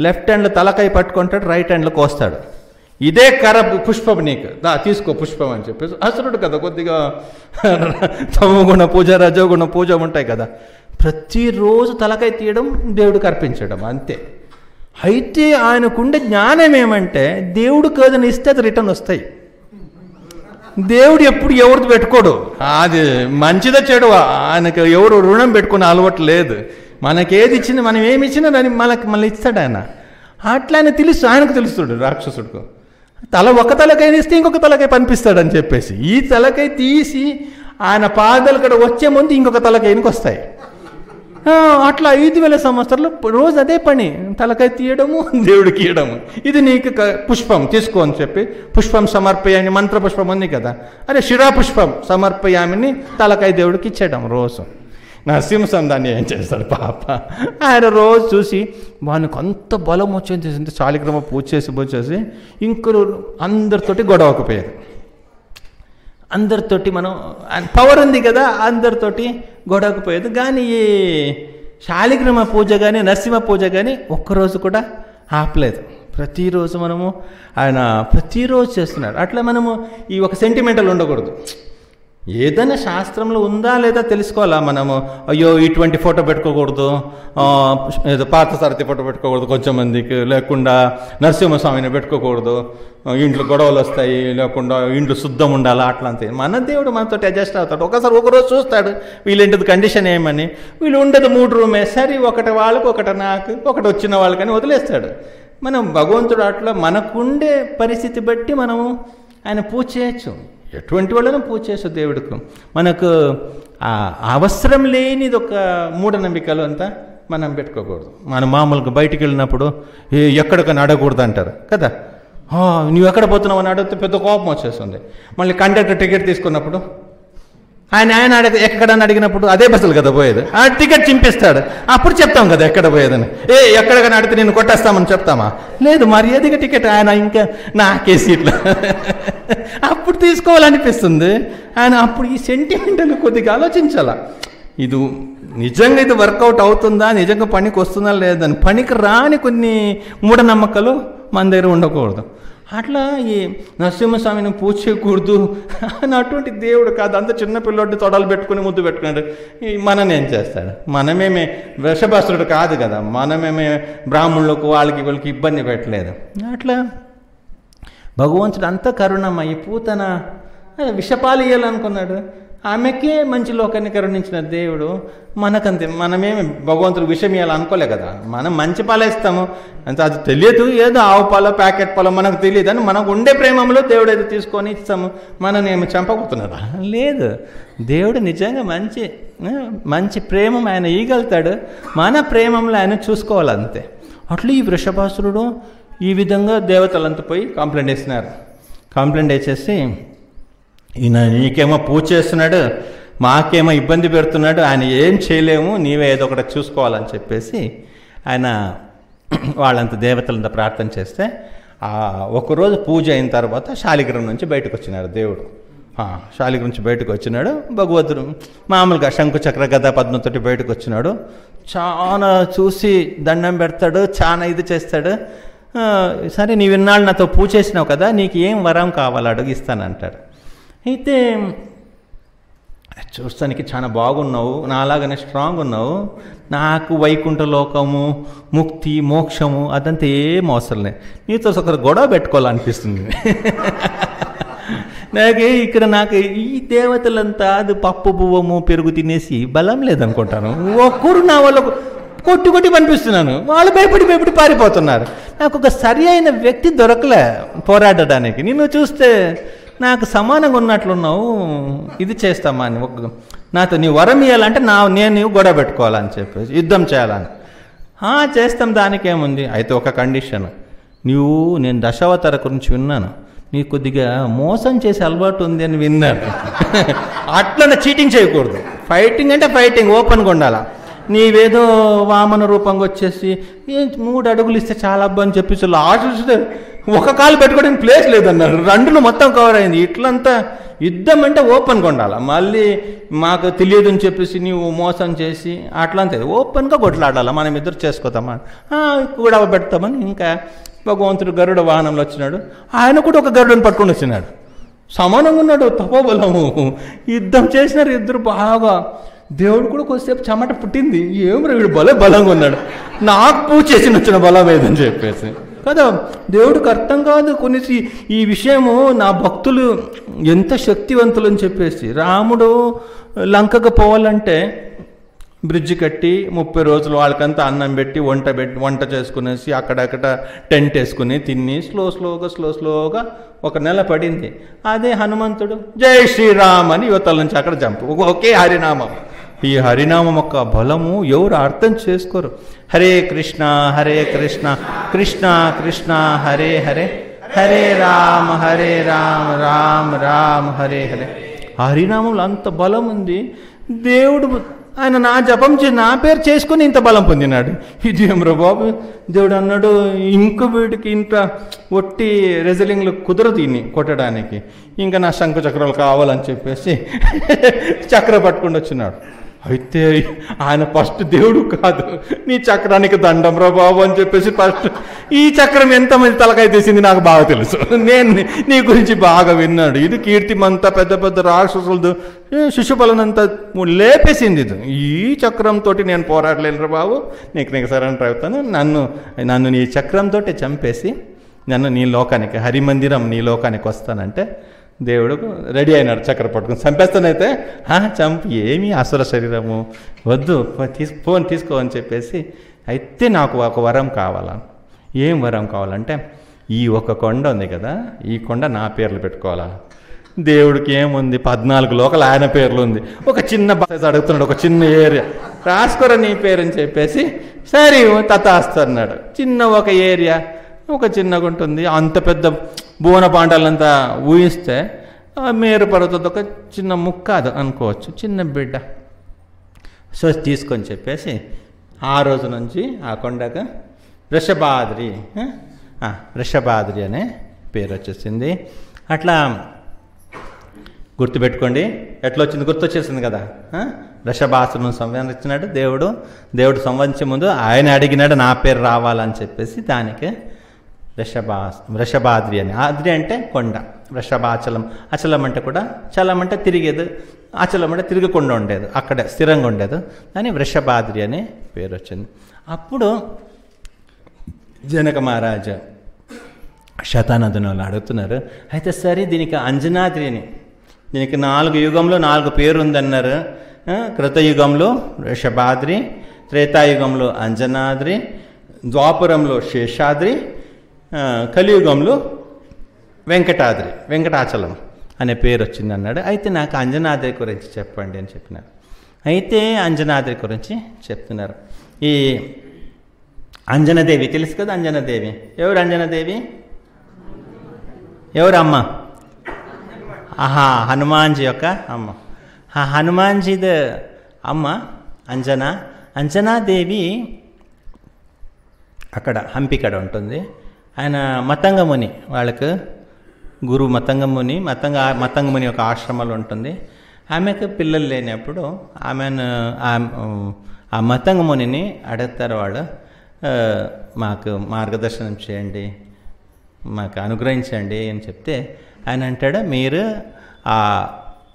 లెఫ్ట్ హ్యాండ్లో తలకాయ పట్టుకుంటాడు, రైట్ హ్యాండ్లో కోస్తాడు. ఇదే కర పుష్పం, నీకు తీసుకో పుష్పం అని చెప్పేసి. అసలుడు కదా, కొద్దిగా తమగుణ పూజ రజోగుణ పూజ ఉంటాయి కదా. ప్రతిరోజు తలకాయ తీయడం, దేవుడికి అర్పించడం, అంతే. అయితే ఆయనకుండే జ్ఞానం ఏమంటే దేవుడికి ఏదైనా ఇస్తే అది రిటర్న్ వస్తాయి. దేవుడు ఎప్పుడు ఎవరిది పెట్టుకోడు, అది మంచిదా చెడు ఆయనకు ఎవరు రుణం పెట్టుకునే అలవాటు లేదు. మనకేది ఇచ్చింది, మనం ఏమి ఇచ్చినా దాన్ని మళ్ళీ ఇస్తాడు ఆయన. అట్లా ఆయన ఆయనకు తెలుస్తాడు రాక్షసుడికి. ఒక తలకాయ ఇస్తే ఇంకొక తలకాయ పనిపిస్తాడని చెప్పేసి ఈ తలకాయ తీసి ఆయన పాదాలు కూడా వచ్చే ముందు ఇంకొక తలకాయనికి వస్తాయి. అట్లా 5000 సంవత్సరాలు రోజు అదే పని, తలకాయ తీయడము, దేవుడికి ఇవ్వడము. ఇది నీకు పుష్పం తీసుకో అని చెప్పి, పుష్పం సమర్పయామి, మంత్ర పుష్పం ఉంది కదా, అరే శిరా పుష్పం సమర్పయామిని తలకాయ దేవుడికి ఇచ్చేయడం రోజు. నరసింహస్వామి దాన్ని ఏం చేస్తాడు పాప, ఆయన రోజు చూసి వానికి అంత బలం వచ్చేసి శాలిగ్రామ పూజ చేసి ఇంకొకరు అందరితోటి గొడవకపోయారు. అందరితోటి మనం పవర్ ఉంది కదా, అందరితోటి గొడవకపోయేది. కానీ ఈ శాలిగ్రామ పూజ కానీ నరసింహ పూజ కానీ ఒక్కరోజు కూడా ఆపలేదు. ప్రతిరోజు మనము ఆయన ప్రతిరోజు చేస్తున్నాడు. అట్లా మనము ఈ ఒక సెంటిమెంటల్ ఉండకూడదు. ఏదైనా శాస్త్రంలో ఉందా లేదా తెలుసుకోవాలా మనము. అయ్యో ఇటువంటి ఫోటో పెట్టుకోకూడదు, ఏదో పార్థసారథి ఫోటో పెట్టుకోకూడదు కొంచెం మందికి, లేకుండా నరసింహస్వామిని పెట్టుకోకూడదు, ఇంట్లో గొడవలు వస్తాయి, లేకుండా ఇంట్లో శుద్ధం ఉండాలా, అట్లా అంతే. మన దేవుడు మనతో అడ్జస్ట్ అవుతాడు. ఒకరోజు చూస్తాడు వీళ్ళేంటిది కండిషన్ ఏమని. వీళ్ళు ఉండదు 3 రూమే, సరే ఒకటి వాళ్ళకు ఒకటి నాకు ఒకటి వచ్చిన వాళ్ళకని వదిలేస్తాడు. మనం భగవంతుడు అట్లా మనకుండే పరిస్థితి బట్టి మనము ఆయన పూజ చేయొచ్చు. ఎటువంటి వాళ్ళని పూజ చేసు దేవుడికి. మనకు అవసరం లేనిది ఒక మూఢనమ్మికలు అంతా మనం పెట్టుకోకూడదు. మనం మామూలుగా బయటికి వెళ్ళినప్పుడు ఎక్కడికైనా అడగకూడదు అంటారు కదా. నువ్వు ఎక్కడ పోతున్నావు అని అడిగితే పెద్ద కోపం వచ్చేస్తుంది. మళ్ళీ కండక్టర్ టికెట్ తీసుకున్నప్పుడు ఆయన ఎక్కడన్నా అడిగినప్పుడు అదే బస్సులు కదా పోయేది, ఆ టికెట్ చింపిస్తాడు. అప్పుడు చెప్తాం కదా ఎక్కడ పోయేదని. ఎక్కడికైనా అడిగితే నేను కొట్టేస్తామని చెప్తామా? లేదు, మర్యాదగా టికెట్ ఆయన ఇంకా నాకే సీట్లు అప్పుడు తీసుకోవాలనిపిస్తుంది. ఆయన అప్పుడు ఈ సెంటిమెంటల్ కొద్దిగా ఆలోచించాల. ఇది నిజంగా ఇది వర్కౌట్ అవుతుందా, నిజంగా పనికి వస్తుందా లేదని. పనికి రాని కొన్ని మూఢనమ్మకాలు మన దగ్గర ఉండకూడదు. అట్లా ఈ నరసింహస్వామిని పూజ చేయకూడదు అని అటువంటి దేవుడు కాదు. అంత చిన్న పిల్లోడిని తొడలు పెట్టుకుని ముద్దు పెట్టుకున్నాడు. మనని ఏం చేస్తాడు? మనమేమే వృషభాసురుడు కాదు కదా, మనమేమే బ్రాహ్మణులకు వాళ్ళకి ఇబ్బంది పెట్టలేదు. అట్లా భగవంతుడు అంత కరుణమ్మ. ఈ పూతన విషపాలు ఇయ్యాలనుకున్నాడు, ఆమెకే మంచి లోకాన్ని కరుణించిన దేవుడు మనకంతే. మనమేమి భగవంతుడు విషయం ఇవ్వాలి అనుకోలే కదా, మనం మంచి పాలు ఇస్తాము అంత. అది తెలియదు, ఏదో ఆవు పాలో ప్యాకెట్ పాలో మనకు తెలియదు అని మనకు ఉండే ప్రేమలో దేవుడు ఏదో తీసుకొని ఇస్తాము. మనని ఏమి చంపబోతున్నారా? లేదు, దేవుడు నిజంగా మంచి ప్రేమ ఆయన ఇవ్వగలుగుతాడు. మన ప్రేమలో ఆయన చూసుకోవాలంతే. అట్లా ఈ వృషభాసురుడు ఈ విధంగా దేవతలంతా పోయి కంప్లైంట్ వేసినారు. కంప్లైంట్ వేసేసి, ఈయన నీకేమో పూజ చేస్తున్నాడు, మాకేమో ఇబ్బంది పెడుతున్నాడు, ఆయన ఏం చేయలేము, నీవే ఏదో ఒకటి చూసుకోవాలని చెప్పేసి ఆయన వాళ్ళంత దేవతలంతా ప్రార్థన చేస్తే, ఒకరోజు పూజ అయిన తర్వాత శాలిగ్రామం నుంచి బయటకు వచ్చినాడు దేవుడు. శాలిగ్రామం నుంచి బయటకు వచ్చినాడు భగవంతుడు. మామూలుగా శంకు చక్ర గద పద్మతోటి బయటకు వచ్చినాడు. చాలా చూసి దండం పెడతాడు, చాలా ఇది చేస్తాడు. సరే, నీవు ఇన్నాళ్ళు నాతో పూజ చేసినావు కదా, నీకు ఏం వరం కావాలో అడుగిస్తానంటాడు. అయితే చూస్తానికి చాలా బాగున్నావు, నాలాగానే స్ట్రాంగ్ ఉన్నావు, నాకు వైకుంఠ లోకము, ముక్తి, మోక్షము అదంతా ఏం అవసరం లేదు, నీతో ఒకరు గొడవ పెట్టుకోవాలనిపిస్తుంది నాకు ఈ దేవతలంతా అది పప్పు బువ్వము పెరుగు తినేసి బలం లేదనుకుంటాను. ఒక్కరు నా వాళ్ళకు కొట్టి పనిపిస్తున్నాను, వాళ్ళు భయపడి పారిపోతున్నారు. నాకు ఒక సరి అయిన వ్యక్తి దొరకలే పోరాడడానికి. నిన్ను చూస్తే నాకు సమానంగా ఉన్నట్లున్నావు, ఇది చేస్తామా అని నాతో నీ వరం ఇవ్వాలంటే నేను గొడవ పెట్టుకోవాలని చెప్పేసి యుద్ధం చేయాలని. చేస్తాం, దానికేముంది. అయితే ఒక కండిషన్, నేను దశావతార గురించి విన్నాను, నీకు కొద్దిగా మోసం చేసే అలవాటు ఉంది అని విన్నాను అట్లనే చీటింగ్ చేయకూడదు. ఫైటింగ్ అంటే ఫైటింగ్ ఓపెన్గా ఉండాలా. నీవేదో వామన రూపంగా వచ్చేసి 3 అడుగులు ఇస్తే చాలా అబ్బా అని చెప్పేసి లాస్ట్ ఒక కాలు పెట్టుకోవడానికి ప్లేస్ లేదన్నారు, 2 మొత్తం కవర్ అయింది. ఇట్లంతా యుద్ధం అంటే ఓపెన్గా ఉండాలి. మళ్ళీ మాకు తెలియదు అని చెప్పేసి నీవు మోసం చేసి అట్లంతే ఓపెన్గా కొట్లాడాలి. మనం ఇద్దరు చేసుకోతామా, గొడవ పెడతామని. ఇంకా భగవంతుడు గరుడ వాహనంలో వచ్చినాడు, ఆయన కూడా ఒక గరుడని పట్టుకొని వచ్చినాడు. సమానంగా ఉన్నాడు, తపోబలము. యుద్ధం చేసినారు ఇద్దరు బాగా. దేవుడు కూడా కొద్దిసేపు చెమట పుట్టింది, ఏమి వీడు బలంగా ఉన్నాడు, నాకు పూజ చేసి వచ్చిన బలం ఏదని చెప్పేసి కదా. దేవుడికి అర్థం కాదు కొన్ని ఈ విషయము. నా భక్తులు ఎంత శక్తివంతులు అని చెప్పేసి. రాముడు లంకకు పోవాలంటే బ్రిడ్జి కట్టి 30 రోజులు వాళ్ళకంతా అన్నం పెట్టి వంట చేసుకునేసి అక్కడక్కడ టెంట్ వేసుకుని తిని స్లోగా 1 నెల పడింది. అదే హనుమంతుడు జై శ్రీరామ్ అని యువతల నుంచి అక్కడ జంపు, ఒకే హరినామం. ఈ హరినామం యొక్క బలము ఎవరు అర్థం చేసుకోరు. హరే కృష్ణ కృష్ణ కృష్ణ హరే హరే, హరే రామ రామ రామ హరే హరే. హరినామంలో అంత బలం ఉంది. దేవుడు ఆయన నా జపం నా పేరు చేసుకుని ఇంత బలం పొందినాడు. ఇది ఏమ్రా బాబు, దేవుడు అన్నాడు ఇంక వీడికి ఇంత ఒట్టి రెజలింగ్లు కుదరదు ఇన్ని కొట్టడానికి, ఇంకా నా శంఖ చక్రాలు కావాలని చెప్పేసి చక్ర పట్టుకుని వచ్చినాడు. అయితే ఆయన ఫస్ట్ దేవుడు కాదు, నీ చక్రానికి దండం రా బాబు అని చెప్పేసి ఫస్ట్ ఈ చక్రం ఎంతమంది తలకాయ తీసింది నాకు బాగా తెలుసు, నేను నీ గురించి బాగా విన్నాడు. ఇది కీర్తిమంతా పెద్ద రాక్షసులతో శిశుపాలనంతా లేపేసింది. ఇది ఈ చక్రంతో నేను పోరాడలేను రా బాబు, నీకు సరెండర్ అవుతాను, నన్ను నీ చక్రంతో చంపేసి నన్ను నీ లోకానికి, హరిమందిరం నీ లోకానికి వస్తానంటే దేవుడు రెడీ అయినాడు. చక్ర పట్టుకుని చంపేస్తానైతే చంపి ఏమీ అసుర శరీరము వద్దు, ఫోన్ తీసుకో అని చెప్పేసి. అయితే నాకు ఒక వరం కావాలా. ఏం వరం కావాలంటే ఈ ఒక కొండ ఉంది కదా, ఈ కొండ నా పేర్లు పెట్టుకోవాలా. దేవుడికి ఏముంది, 14 లోకలు ఆయన పేర్లు ఉంది. ఒక చిన్న బాధ అడుగుతున్నాడు, ఒక చిన్న ఏరియా రాసుకోరా నీ పేరు అని చెప్పేసి. సరే తతాస్తున్నాడు. చిన్న ఒక ఏరియా, ఒక చిన్నగా ఉంటుంది. అంత పెద్ద భువన పాండాలంతా ఊహిస్తే మేరు పర్వతం ఒక చిన్న ముక్క అది అనుకోవచ్చు, చిన్న బిడ్డ. సో తీసుకొని చెప్పేసి ఆ రోజు నుంచి ఆ కొండకు వృషభాద్రి వృషభాద్రి అనే పేరు వచ్చేసింది. అట్లా గుర్తుపెట్టుకోండి. ఎట్లా వచ్చింది? గుర్తొచ్చేసింది కదా. వృషభాసును సంహరించినాడు దేవుడు సంహరించే ముందు ఆయన అడిగినాడు నా పేరు రావాలని చెప్పేసి దానికి వృషభాద్రి అని. ఆద్రి అంటే కొండ, వృషభాచలం. అచలం అంటే కూడా, చలం అంటే తిరిగేది, అచలం అంటే తిరగకుండా ఉండేది, అక్కడే స్థిరంగా ఉండేది. దాని వృషభాద్రి అనే పేరు వచ్చింది. అప్పుడు జనక మహారాజు శతానదుని వాళ్ళు అడుగుతున్నారు, అయితే సరే దీనికి అంజనాద్రి అని, దీనికి 4 యుగంలో 4 పేరు ఉందన్నారు. కృతయుగంలో వృషభాద్రి, త్రేతాయుగంలో అంజనాద్రి, ద్వాపరంలో శేషాద్రి, కలియుగంలో వెంకటాచలం అనే పేరు వచ్చింది అన్నాడు. అయితే నాకు అంజనాద్రి గురించి చెప్పండి అని చెప్పినారు. అయితే అంజనాద్రి గురించి చెప్తున్నారు. ఈ అంజనాదేవి తెలుసు కదా. అంజనాదేవి ఎవరు? అంజనాదేవి ఎవరు అమ్మ? హనుమాన్జీ యొక్క అమ్మ. హనుమాన్జీది అమ్మ అంజనాదేవి అక్కడ హంపికడ ఉంటుంది. ఆయన మతంగముని, వాళ్ళకు గురువు మతంగముని. మతంగముని యొక్క ఆశ్రమాలు ఉంటుంది. ఆమెకు పిల్లలు లేనప్పుడు ఆ మతంగమునిని అడుగుతారు వాళ్ళు, మాకు మార్గదర్శనం చేయండి, మాకు అనుగ్రహించండి అని చెప్తే ఆయన అంటాడు, మీరు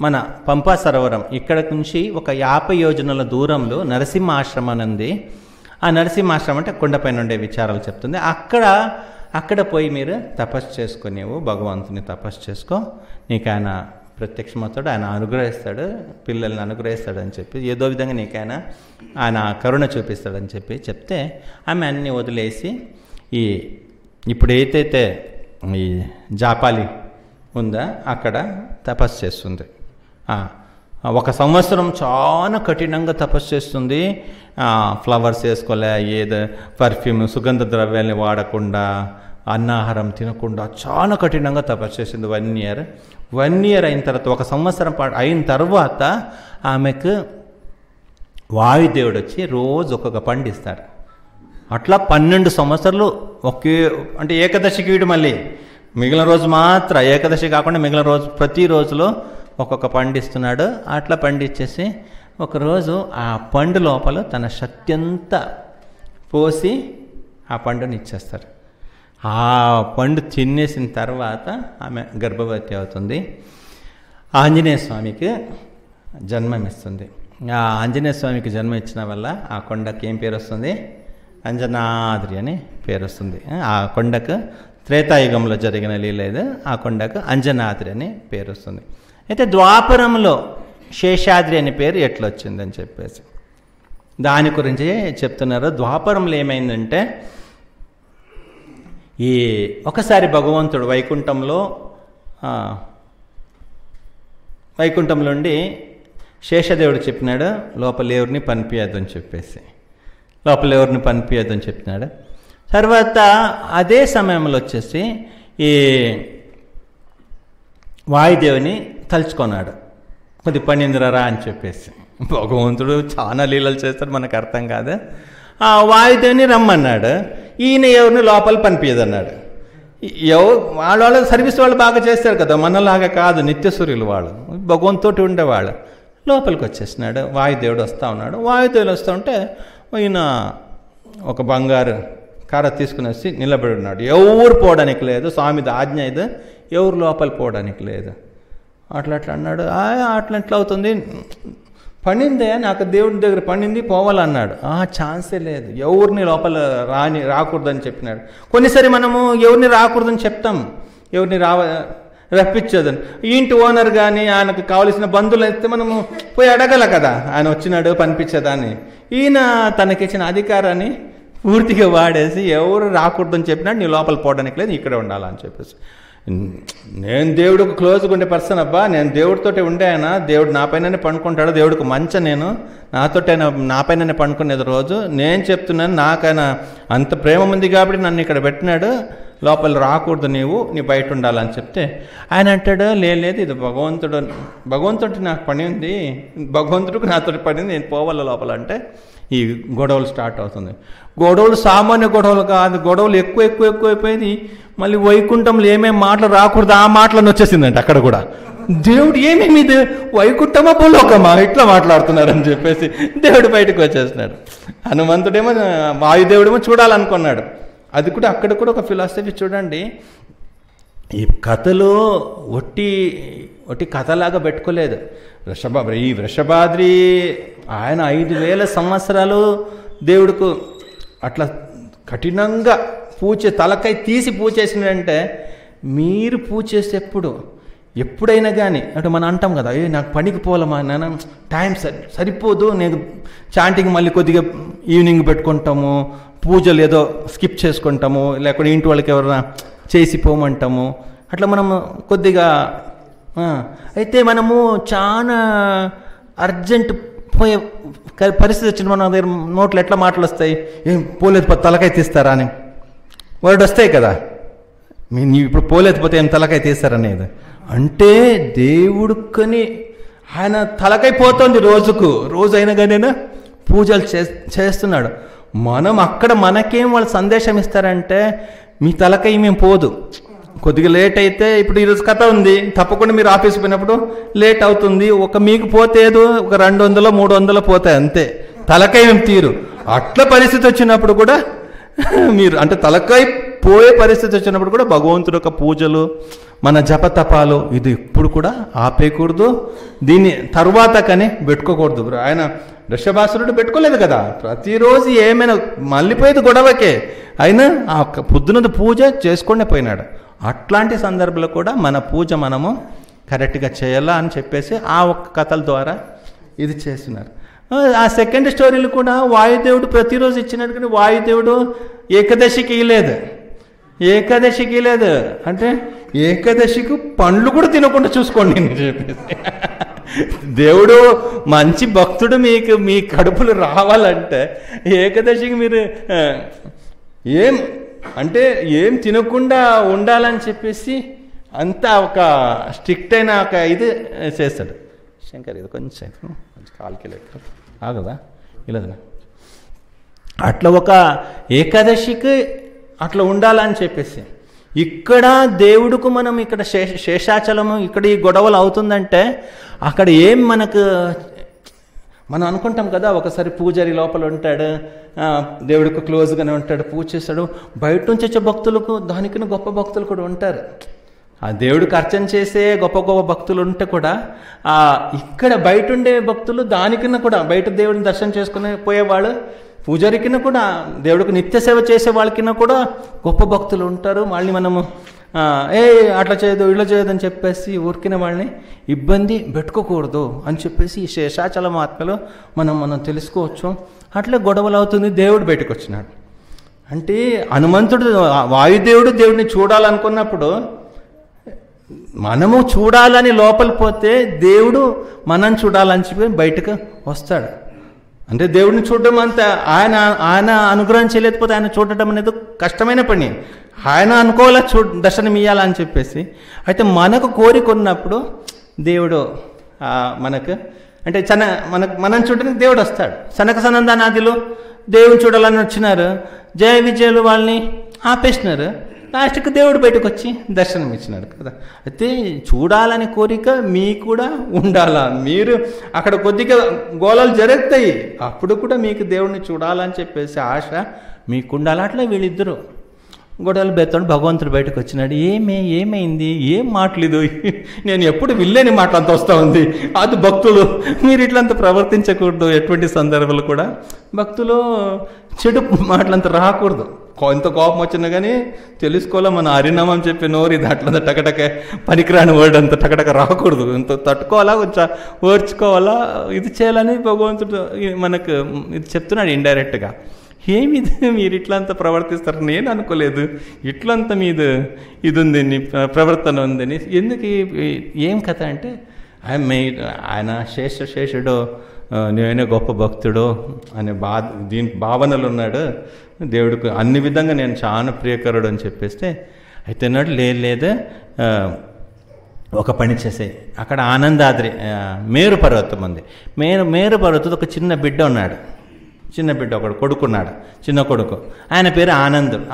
మన పంపా సరోవరం ఇక్కడ నుంచి ఒక 50 యోజనాల దూరంలో నరసింహాశ్రమం ఉంది. ఆ నరసింహాశ్రమం అంటే కొండపైన ఉండే విచారాలు చెప్తుంది. అక్కడ పోయి మీరు తపస్సు చేసుకునేవు, భగవంతుని తపస్సు చేసుకో, నీకు ఆయన ప్రత్యక్షమవుతాడు, ఆయన అనుగ్రహిస్తాడు, పిల్లల్ని అనుగ్రహిస్తాడు అని చెప్పి, ఏదో విధంగా నీకైనా ఆయన కరుణ చూపిస్తాడని చెప్తే ఆమె అన్నీ వదిలేసి ఇప్పుడు ఏదైతే ఈ జాపాలి ఉందా అక్కడ తపస్సు చేస్తుంది. 1 సంవత్సరం చాలా కఠినంగా తపస్సు చేస్తుంది. ఫ్లవర్స్ వేసుకోలే, ఏదో పర్ఫ్యూమ్ సుగంధ ద్రవ్యాల్ని వాడకుండా, అన్నాహారం తినకుండా చాలా కఠినంగా తపస్సు చేసింది 1 ఇయర్. 1 ఇయర్ అయిన తర్వాత, 1 సంవత్సరం అయిన తర్వాత ఆమెకు వాయుదేవుడు వచ్చి రోజు ఒక్కొక్క పండు ఇస్తాడు. అట్లా 12 సంవత్సరాలు అంటే ఏకాదశికి వీడు మళ్ళీ మిగిలిన రోజు మాత్రం, ఏకాదశి కాకుండా మిగిలిన రోజు ప్రతి రోజులో ఒక్కొక్క పండు ఇస్తున్నాడు. అట్లా పండు ఇచ్చేసి ఒకరోజు ఆ పండు లోపల తన శక్తి అంతా పోసి ఆ పండుని ఇచ్చేస్తారు. ఆ పండు తినేసిన తర్వాత ఆమె గర్భవతి అవుతుంది. ఆంజనేయ స్వామికి జన్మమిస్తుంది. ఆ ఆంజనేయ స్వామికి జన్మ ఇచ్చిన వల్ల ఆ కొండకి ఏం పేరు వస్తుంది? అంజనాద్రి అని పేరు వస్తుంది. ఆ కొండకు త్రేతాయుగంలో జరిగిన లీల ఇది. ఆ కొండకు అంజనాద్రి అని పేరు వస్తుంది. అయితే ద్వాపరంలో శేషాద్రి అనే పేరు ఎట్లా వచ్చిందని చెప్పేసి దాని గురించి చెప్తున్నారు. ద్వాపరంలో ఏమైందంటే, ఒకసారి భగవంతుడు వైకుంఠంలో ఉండి శేషదేవుడు చెప్పినాడు, లోపల ఎవరిని పనిపియద్దని చెప్పినాడు. తర్వాత అదే సమయంలో వచ్చేసి ఈ వాయుదేవుని తలుచుకున్నాడు, కొద్ది పనిందిరా అని చెప్పేసి. భగవంతుడు చాలా లీలలు చేస్తాడు, మనకు అర్థం కాదు. ఆ వాయుదేవుని రమ్మన్నాడు. ఈయన ఎవరిని లోపల పనిపించదన్నాడు. వాళ్ళ సర్వీస్ వాళ్ళు బాగా చేస్తారు కదా, మనలాగా కాదు, నిత్యసూర్యులు వాళ్ళు, భగవంతుతోటి ఉండేవాళ్ళు. లోపలికి వచ్చేసినాడు. వాయుదేవుడు వస్తూ ఉన్నాడు. వాయుదేవుడు వస్తూ ఉంటే ఈయన ఒక బంగారు కర్ర తీసుకుని వచ్చి నిలబడి ఉన్నాడు. ఎవరు పోవడానికి లేదు, స్వామిది ఆజ్ఞ ఇది, ఎవరు లోపల పోవడానికి లేదు. అట్లా అన్నాడు. అట్లా ఎట్లా అవుతుంది, పండిందే, నాకు దేవుడి దగ్గర పండింది, పోవాలన్నాడు. ఛాన్సే లేదు, ఎవరిని లోపల రాకూడదని చెప్పినాడు. కొన్నిసారి మనము ఎవరిని రాకూడదని చెప్తాం, ఎవరిని రప్పించదని. ఇంటి ఓనర్ కానీ ఆయనకు కావలసిన బంధువులు అయితే మనము పోయి అడగల కదా, ఆయన వచ్చినాడు పనిపించేదాన్ని. ఈయన తనకిచ్చిన అధికారాన్ని పూర్తిగా వాడేసి ఎవరు రాకూడదని చెప్పినాడు, నీ లోపల పోవడానికి లేదు, ఇక్కడే ఉండాలని చెప్పేసి. నేను దేవుడికి క్లోజ్గా ఉండే పర్సన్ అబ్బా, నేను దేవుడితోటే ఉండే ఆయన, దేవుడు నా పైననే పండుకుంటాడు, దేవుడికి మంచ, నేను నాతోటే నా పైననే పండుకునేది రోజు. నేను చెప్తున్నాను, నాకైనా అంత ప్రేమ ఉంది కాబట్టి నన్ను ఇక్కడ పెట్టినాడు, లోపల రాకూడదు, నీ బయట ఉండాలని చెప్తే ఆయన అంటాడు, లేదు ఇది భగవంతుడు నాకు పని ఉంది, భగవంతుడికి నాతో పని ఉంది, నేను పోవాలి లోపల. అంటే ఈ గొడవలు స్టార్ట్ అవుతుంది. గొడవలు సామాన్య గొడవలు కాదు, గొడవలు ఎక్కువైపోయింది. మళ్ళీ వైకుంఠంలో ఏమేమి మాటలు రాకూడదు ఆ మాటలను వచ్చేసిందంట అక్కడ కూడా. దేవుడు ఏమేమి ఇది వైకుంఠమా భూలోకమా ఇట్లా మాట్లాడుతున్నారని చెప్పేసి దేవుడు బయటకు వచ్చేస్తున్నాడు. హనుమంతుడేమో వాయుదేవుడేమో చూడాలనుకున్నాడు. అది కూడా అక్కడ కూడా ఒక ఫిలాసఫీ చూడండి. ఈ కథలు ఒట్టి కథలాగా పెట్టుకోలేదు. ఈ వృషభాద్రి ఆయన 5000 సంవత్సరాలు దేవుడికి అట్లా కఠినంగా తలకై తీసి పూజ చేసినాడంటే, మీరు పూజ చేసేప్పుడు ఎప్పుడైనా కానీ అంటే మనం అంటాం కదా, నాకు పనికి పోలమా నాన్న, టైం సరిపోదు, నేను చాంటింగ్ మళ్ళీ కొద్దిగా ఈవినింగ్ పెట్టుకుంటాము, పూజలు ఏదో స్కిప్ చేసుకుంటాము, లేకపోతే ఇంటి వాళ్ళకి ఎవరైనా చేసి పోమంటాము, అట్లా మనము కొద్దిగా. అయితే మనము చాలా అర్జెంట్ పోయే పరిస్థితి వచ్చింది, మన దగ్గర నోట్లు ఎట్లా మాటలు వస్తాయి, ఏం పోలేదు తలకాయ తీస్తారా అని వర్డ్ వస్తాయి కదా. ఇప్పుడు పోలేకపోతే ఏం తలకాయ తీస్తారనేది అంటే దేవుడికని ఆయన తలకాయ పోతుంది రోజు అయినా కానీ పూజలు చేస్తున్నాడు. మనం అక్కడ మనకేం వాళ్ళు సందేశం ఇస్తారంటే, మీ తలకాయ మేము పోదు, కొద్దిగా లేట్ అయితే, ఇప్పుడు ఈరోజు కథ ఉంది తప్పకుండా మీరు ఆఫీస్ పోయినప్పుడు లేట్ అవుతుంది, మీకు పోతేదో ఒక 200 300 పోతాయి అంతే, తలకాయ మేము తీరు. అట్లా పరిస్థితి వచ్చినప్పుడు కూడా మీరు అంటే తలకాయ పోయే పరిస్థితి వచ్చినప్పుడు కూడా భగవంతుడు యొక్క పూజలు, మన జపతపాలు ఇది ఇప్పుడు కూడా ఆపేయకూడదు, దీన్ని తరువాత కానీ పెట్టుకోకూడదు. ఆయన వృషభాసురుడు పెట్టుకోలేదు కదా, ప్రతిరోజు ఏమైనా మళ్ళీపోయేది గొడవకే, అయినా ఆ పొద్దునది పూజ చేసుకునే పోయినాడు. అట్లాంటి సందర్భంలో కూడా మన పూజ మనము కరెక్ట్గా చేయాలా అని చెప్పేసి ఆ ఒక్క కథల ద్వారా ఇది చేస్తున్నారు. ఆ సెకండ్ స్టోరీలు కూడా వాయుదేవుడు ప్రతిరోజు ఇచ్చినట్టు, కానీ వాయుదేవుడు ఏకాదశికి ఇలేదు అంటే ఏకాదశికి పండ్లు కూడా తినకుండా చూసుకోండి అని చెప్పేసి. దేవుడు మంచి భక్తుడు మీ కడుపులు రావాలంటే ఏకాదశికి మీరు ఏం తినకుండా ఉండాలని చెప్పేసి అంతా ఒక స్ట్రిక్ట్ అయిన ఒక ఇది చేస్తాడు. శంకర్ ఇది కొంచెం కాల్కి ఆగదా ఇలా అట్లా ఒక ఏకాదశికి అట్లా ఉండాలని చెప్పేసి. ఇక్కడ దేవుడికి మనం ఇక్కడ శేషాచలము ఇక్కడ ఈ గొడవలు అవుతుందంటే అక్కడ ఏం మనం అనుకుంటాం కదా, ఒకసారి పూజారి లోపల ఉంటాడు, దేవుడికి క్లోజ్గానే ఉంటాడు, పూజ చేస్తాడు, బయట నుంచి వచ్చే భక్తులకు దానికన్నా గొప్ప భక్తులు కూడా ఉంటారు. ఆ దేవుడికి అర్చన చేసే గొప్ప గొప్ప భక్తులు ఉంటే కూడా ఇక్కడ బయట ఉండే భక్తులు దానికన్నా కూడా బయట దేవుడిని దర్శనం చేసుకుని పోయేవాళ్ళు, పూజారి కింద కూడా దేవుడికి నిత్య సేవ చేసే వాళ్ళకిన్నా కూడా గొప్ప భక్తులు ఉంటారు. మళ్ళీ మనము అట్లా చేయదు ఇట్లా చేయదు అని చెప్పేసి ఊరికిన వాళ్ళని ఇబ్బంది పెట్టుకోకూడదు అని చెప్పేసి ఈ శేషాచలం ఆత్మలో మనం తెలుసుకోవచ్చు. అట్లా గొడవలు అవుతుంది. దేవుడు బయటకు వచ్చినాడు అంటే హనుమంతుడు వాయుదేవుడు దేవుడిని చూడాలనుకున్నప్పుడు మనము చూడాలని లోపల పోతే దేవుడు మనం చూడాలని చెప్పి బయటకు వస్తాడు. అంటే దేవుడిని చూడడం అంతా ఆయన అనుగ్రహం చేయలేకపోతే ఆయన చూడటం అనేది కష్టమైన పని. ఆయన అనుకోవాలా దర్శనం ఇవ్వాలని చెప్పేసి. అయితే మనకు కోరిక ఉన్నప్పుడు దేవుడు మనకు అంటే మనం చూడడానికి దేవుడు వస్తాడు. సనక సనందనాదిలో దేవుని చూడాలని వచ్చినారు, జయ విజయులు వాళ్ళని ఆపేసినారు, లాస్ట్కి దేవుడు బయటకు వచ్చి దర్శనం ఇచ్చినాడు కదా. అయితే చూడాలని కోరిక మీకు కూడా ఉండాలా. మీరు అక్కడ కొద్దిగా గోళాలు జరుగుతాయి, అప్పుడు కూడా మీకు దేవుడిని చూడాలని చెప్పేసి ఆశ మీకు ఉండాలి. అట్లా వీళ్ళిద్దరూ గొడవలు బెత్తడు. భగవంతుడు బయటకు వచ్చినాడు. ఏమైంది, ఏం మాటలేదు, నేను ఎప్పుడు విల్లేని మాట అంత వస్తూ ఉంది, అది భక్తులు మీరు ఇట్లంతా ప్రవర్తించకూడదు. ఎటువంటి సందర్భాలు కూడా భక్తులు చెడు మాటలంతా రాకూడదు. ఎంత కోపం వచ్చినా కానీ తెలుసుకోవాలా, మన హరినామం చెప్పి నోరు ఇది అట్లా టకటక పనికిరాని వర్డ్ అంత టకటక రాకూడదు. ఇంత తట్టుకోవాలా, కొంచెం ఓర్చుకోవాలా, ఇది చేయాలని భగవంతుడు మనకు ఇది చెప్తున్నాడు ఇండైరెక్ట్గా. ఏమిది మీరు ఇట్లంతా ప్రవర్తిస్తారు, నేను అనుకోలేదు ఇట్లంతా మీద ఇది ఉంది, ప్రవర్తన ఉందని. ఎందుకు ఏం కథ అంటే ఆయన శేషుడు నేనే గొప్ప భక్తుడు అనే దీని భావనలు ఉన్నాడు. దేవుడికి అన్ని విధంగా నేను చాలా ప్రియకరుడు అని చెప్పేస్తే, అయితే అన్నాడు లేదు ఒక పని చేసే, అక్కడ ఆనందాద్రి మేరు పర్వతం ఉంది. మేరు పర్వతం ఒక చిన్న బిడ్డ ఉన్నాడు, చిన్న బిడ్డ ఒకడు కొడుకున్నాడు, చిన్న కొడుకు, ఆయన పేరు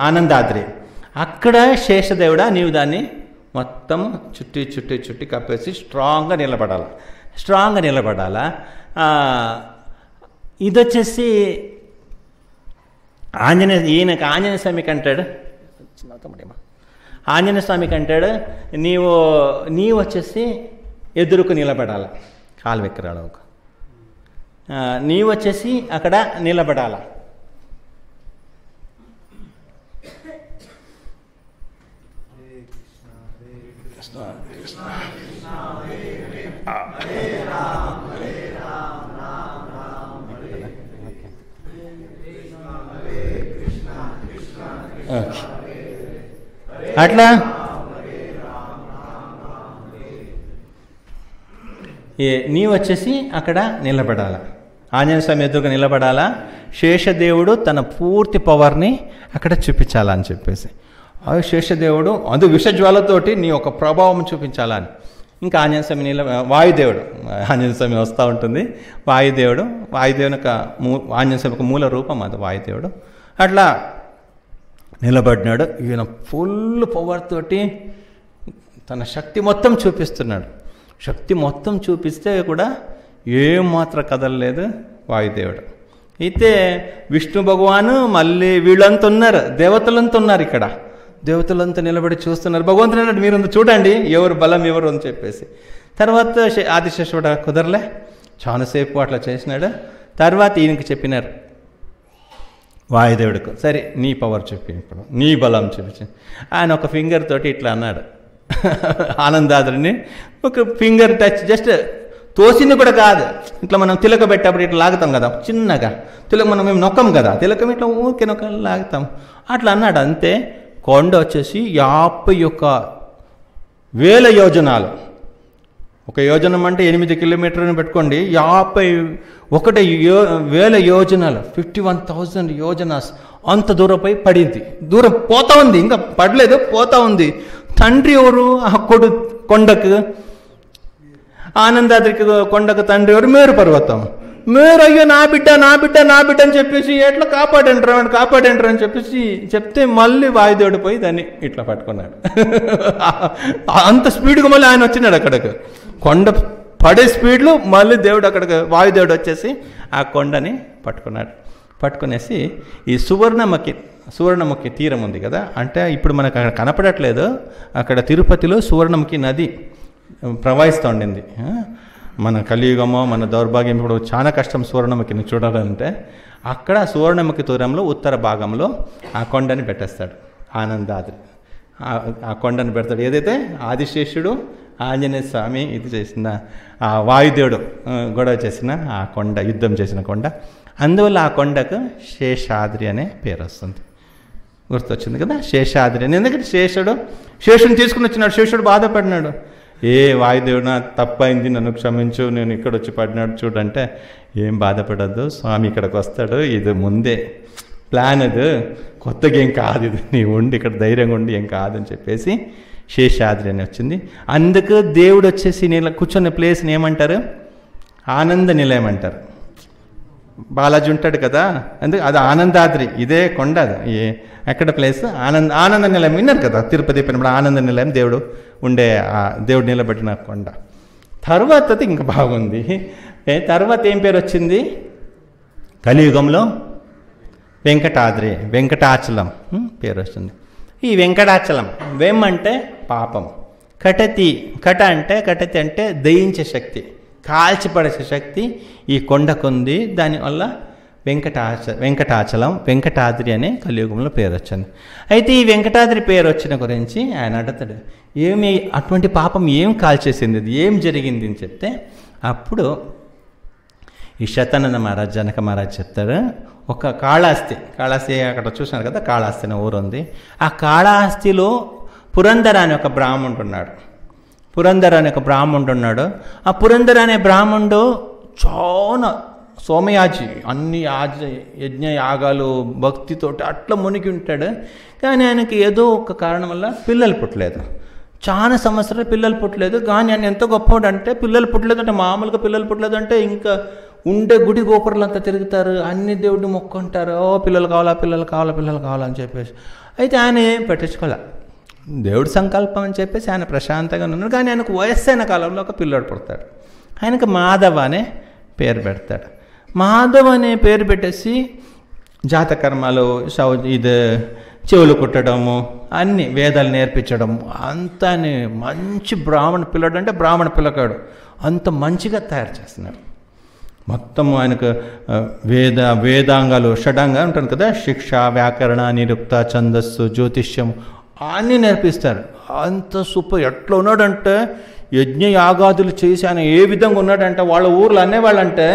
ఆనందాద్రి. అక్కడ శేషదేవుడా నీవు దాన్ని మొత్తం చుట్టి కప్పేసి స్ట్రాంగ్గా నిలబడాలా. ఇది వచ్చేసి ఈయనకు ఆంజనేయ స్వామికి అంటాడు, ఆంజనేయ స్వామికి అంటాడు నీవు వచ్చేసి ఎదురుకు నిలబడాల, కాలు వెక్కరాడు, నీవు వచ్చేసి అక్కడ నిలబడాల. అట్లా నీ వచ్చేసి అక్కడ నిలబడాల, ఆంజనేయ స్వామి ఎదురుగా నిలబడాలా. శేషదేవుడు తన పూర్తి పవర్ని అక్కడ చూపించాలా అని చెప్పేసి, శేషదేవుడు అది విషజ్వాలతోటి నీ ఒక ప్రభావం చూపించాలని. ఇంకా ఆంజనేయ స్వామి వాయుదేవుడు, ఆంజనేయ స్వామి వస్తూ ఉంటుంది, వాయుదేవుని ఆంజనేయ స్వామి ఒక మూల రూపం అది వాయుదేవుడు. అట్లా నిలబడినాడు. ఈయన ఫుల్ పవర్ తోటి తన శక్తి మొత్తం చూపిస్తున్నాడు. శక్తి మొత్తం చూపిస్తే కూడా ఏమాత్రం కదలలేదు వాయుదేవుడు. అయితే విష్ణు భగవాను మళ్ళీ వీళ్ళంతా ఉన్నారు, దేవతలంతా ఉన్నారు, ఇక్కడ దేవతలంతా నిలబడి చూస్తున్నారు. భగవంతుడు అన్నాడు మీరు చూడండి ఎవరు బలం ఎవరు అని చెప్పేసి. తర్వాత ఆదిశేషుడు కుదరలే, చాలాసేపు అట్లా చేసినాడు. తర్వాత ఈయనకి చెప్పినారు వాయుదేవుడికి, సరే నీ పవర్ చెప్పి, ఇప్పుడు నీ బలం చూపించి. ఆయన ఒక ఫింగర్ తోటి ఇట్లా అన్నాడు ఆనందాద్రిని, ఒక ఫింగర్ టచ్, జస్ట్ తోసింది కూడా కాదు, ఇట్లా మనం తిలక పెట్టేప్పుడు ఇట్లా లాగుతాం కదా చిన్నగా, తిలక మనం మేము నొక్కం కదా, తిలకం ఇట్లా ఊరికే నొక్క లాగుతాం, అట్లా అన్నాడు. అంతే కొండ వచ్చేసి 51,000 యోజనాలు, ఒక యోజనం అంటే 8 కిలోమీటర్ని పెట్టుకోండి, 51,000 యోజనాలు, 51,000 యోజనాస్, అంత దూరంపై పడింది. దూరం పోతా ఉంది, ఇంకా పడలేదు, పోతా ఉంది. తండ్రి ఎవరు ఆ కొండకు, ఆనందాద్రికి కొండకు తండ్రి ఎవరు? మేరు పర్వతం. మేరు అయ్యో నా బిడ్డ అని చెప్పేసి ఎట్లా కాపాడంటారు అని చెప్పేసి చెప్తే మళ్ళీ వాయుదేవుడు పోయి దాన్ని ఇట్లా పట్టుకున్నాడు. అంత స్పీడ్గా మళ్ళీ ఆయన వచ్చినాడు అక్కడికి, కొండ పడే స్పీడ్లో మళ్ళీ వాయుదేవుడు వచ్చేసి ఆ కొండని పట్టుకునేసి ఈ సువర్ణముఖి తీరం ఉంది కదా, అంటే ఇప్పుడు మనకు అక్కడ కనపడట్లేదు, అక్కడ తిరుపతిలో సువర్ణముఖి నది ప్రవహిస్తూ ఉండింది. మన కలియుగమో మన దౌర్భాగ్యం ఇప్పుడు చాలా కష్టం సువర్ణముఖిని చూడాలంటే, అక్కడ సువర్ణముఖి తీరంలో ఉత్తర భాగంలో ఆ కొండని పెట్టేస్తాడు ఆనందాద్రి. ఆ కొండని పెడతాడు, ఏదైతే ఆదిశేషుడు ఆంజనేయ స్వామి ఇది చేసిన ఆ వాయుదేవుడు గొడవ చేసిన ఆ కొండ, యుద్ధం చేసిన కొండ, అందువల్ల ఆ కొండకు శేషాద్రి అనే పేరు వస్తుంది. గుర్తొచ్చింది కదా శేషాద్రి అని. ఎందుకంటే శేషుని తీసుకుని వచ్చినాడు, శేషుడు బాధపడినాడు, వాయుదేవుడు తప్పైంది నన్ను క్షమించు, నేను ఇక్కడ వచ్చి పడినాడు చూడంటే, ఏం బాధపడద్దు స్వామి ఇక్కడికి వస్తాడు, ఇది ముందే ప్లాన్, అది కొత్తగా ఏం కాదు, ఇది నీ ఉండి ఇక్కడ ధైర్యంగా ఉండి ఏం కాదని చెప్పేసి శేషాద్రి అని వచ్చింది. అందుకు దేవుడు వచ్చేసి కూర్చున్న ప్లేస్ని ఏమంటారు? ఆనంద నిలయం అంటారు. బాలాజీ ఉంటాడు కదా, అందుకు అది ఆనందాద్రి, ఇదే కొండ, అది ఎక్కడ ప్లేస్ ఆనంద నిలయం. విన్నారు కదా తిరుపతి పోయినప్పుడు ఆనంద నిలయం దేవుడు ఉండే, దేవుడు నిలబెట్టిన కొండ. తర్వాతది ఇంకా బాగుంది. తర్వాత ఏం పేరు వచ్చింది? కలియుగంలో వెంకటాచలం పేరు వస్తుంది. ఈ వెంకటాచలం, వెం అంటే పాపం, కట అంటే దయించే శక్తి, కాల్చిపడేసే శక్తి ఈ కొండకుంది. దానివల్ల వెంకటాచలం, వెంకటాద్రి అనే కలియుగంలో పేరు వచ్చింది. అయితే ఈ వెంకటాద్రి పేరు వచ్చిన గురించి ఆయన అడుగుతాడు, అటువంటి పాపం ఏం కాల్చేసింది, అది ఏం జరిగింది అని చెప్తే, అప్పుడు ఈ శతానంద మహారాజ్, జనక మహారాజ్ చెప్తారు, ఒక కాళహస్తి అక్కడ చూసినారు కదా, కాళహస్తి అనే ఊరు ఉంది. ఆ కాళహస్తిలో పురంధర అనే ఒక బ్రాహ్మణుడు ఉన్నాడు. ఆ పురంధర అనే బ్రాహ్మణుడు చాలా సోమయాజి, అన్ని యజ్ఞ యాగాలు భక్తితోటి అట్లా మునిగి ఉంటాడు. కానీ ఆయనకి ఏదో ఒక కారణం వల్ల పిల్లలు పుట్టలేదు. చాలా సంవత్సరాలు పిల్లలు పుట్టలేదు. కానీ ఆయన ఎంతో గొప్పవాడు అంటే, పిల్లలు పుట్టలేదు అంటే మామూలుగా పిల్లలు పుట్టలేదు అంటే ఇంకా ఉండే గుడి గోపురాలంతా తిరుగుతారు, అన్ని దేవుడిని మొక్కుంటారు, ఓ పిల్లలు కావాలా పిల్లలు కావాలా పిల్లలు కావాలని చెప్పేసి. అయితే ఆయన ఏం పట్టించుకోలే, దేవుడి సంకల్పం అని చెప్పేసి ఆయన ప్రశాంతంగా ఉన్నాడు. కానీ ఆయనకు వయస్సైన కాలంలో ఒక పిల్లోడు పుడతాడు. ఆయనకు మాధవ అనే పేరు పెడతాడు. మాధవ్ అనే పేరు పెట్టేసి జాతకర్మలు, ఇది చెవులు కుట్టడము, అన్ని వేదాలు నేర్పించడము, అంతా మంచి బ్రాహ్మణ పిల్లడు అంటే బ్రాహ్మణ పిల్లకాడు అంత మంచిగా తయారు చేస్తున్నాడు. మొత్తం ఆయనకు వేదాంగాలు షడాంగా ఉంటుంది కదా, శిక్ష, వ్యాకరణ, నిరుక్త, ఛందస్సు, జ్యోతిష్యం అన్నీ నేర్పిస్తారు. అంత సూపర్. ఎట్లా ఉన్నాడంటే యజ్ఞ యాగాదులు చేసి ఆయన ఏ విధంగా ఉన్నాడంటే వాళ్ళ ఊర్లో అనేవాళ్ళంటే,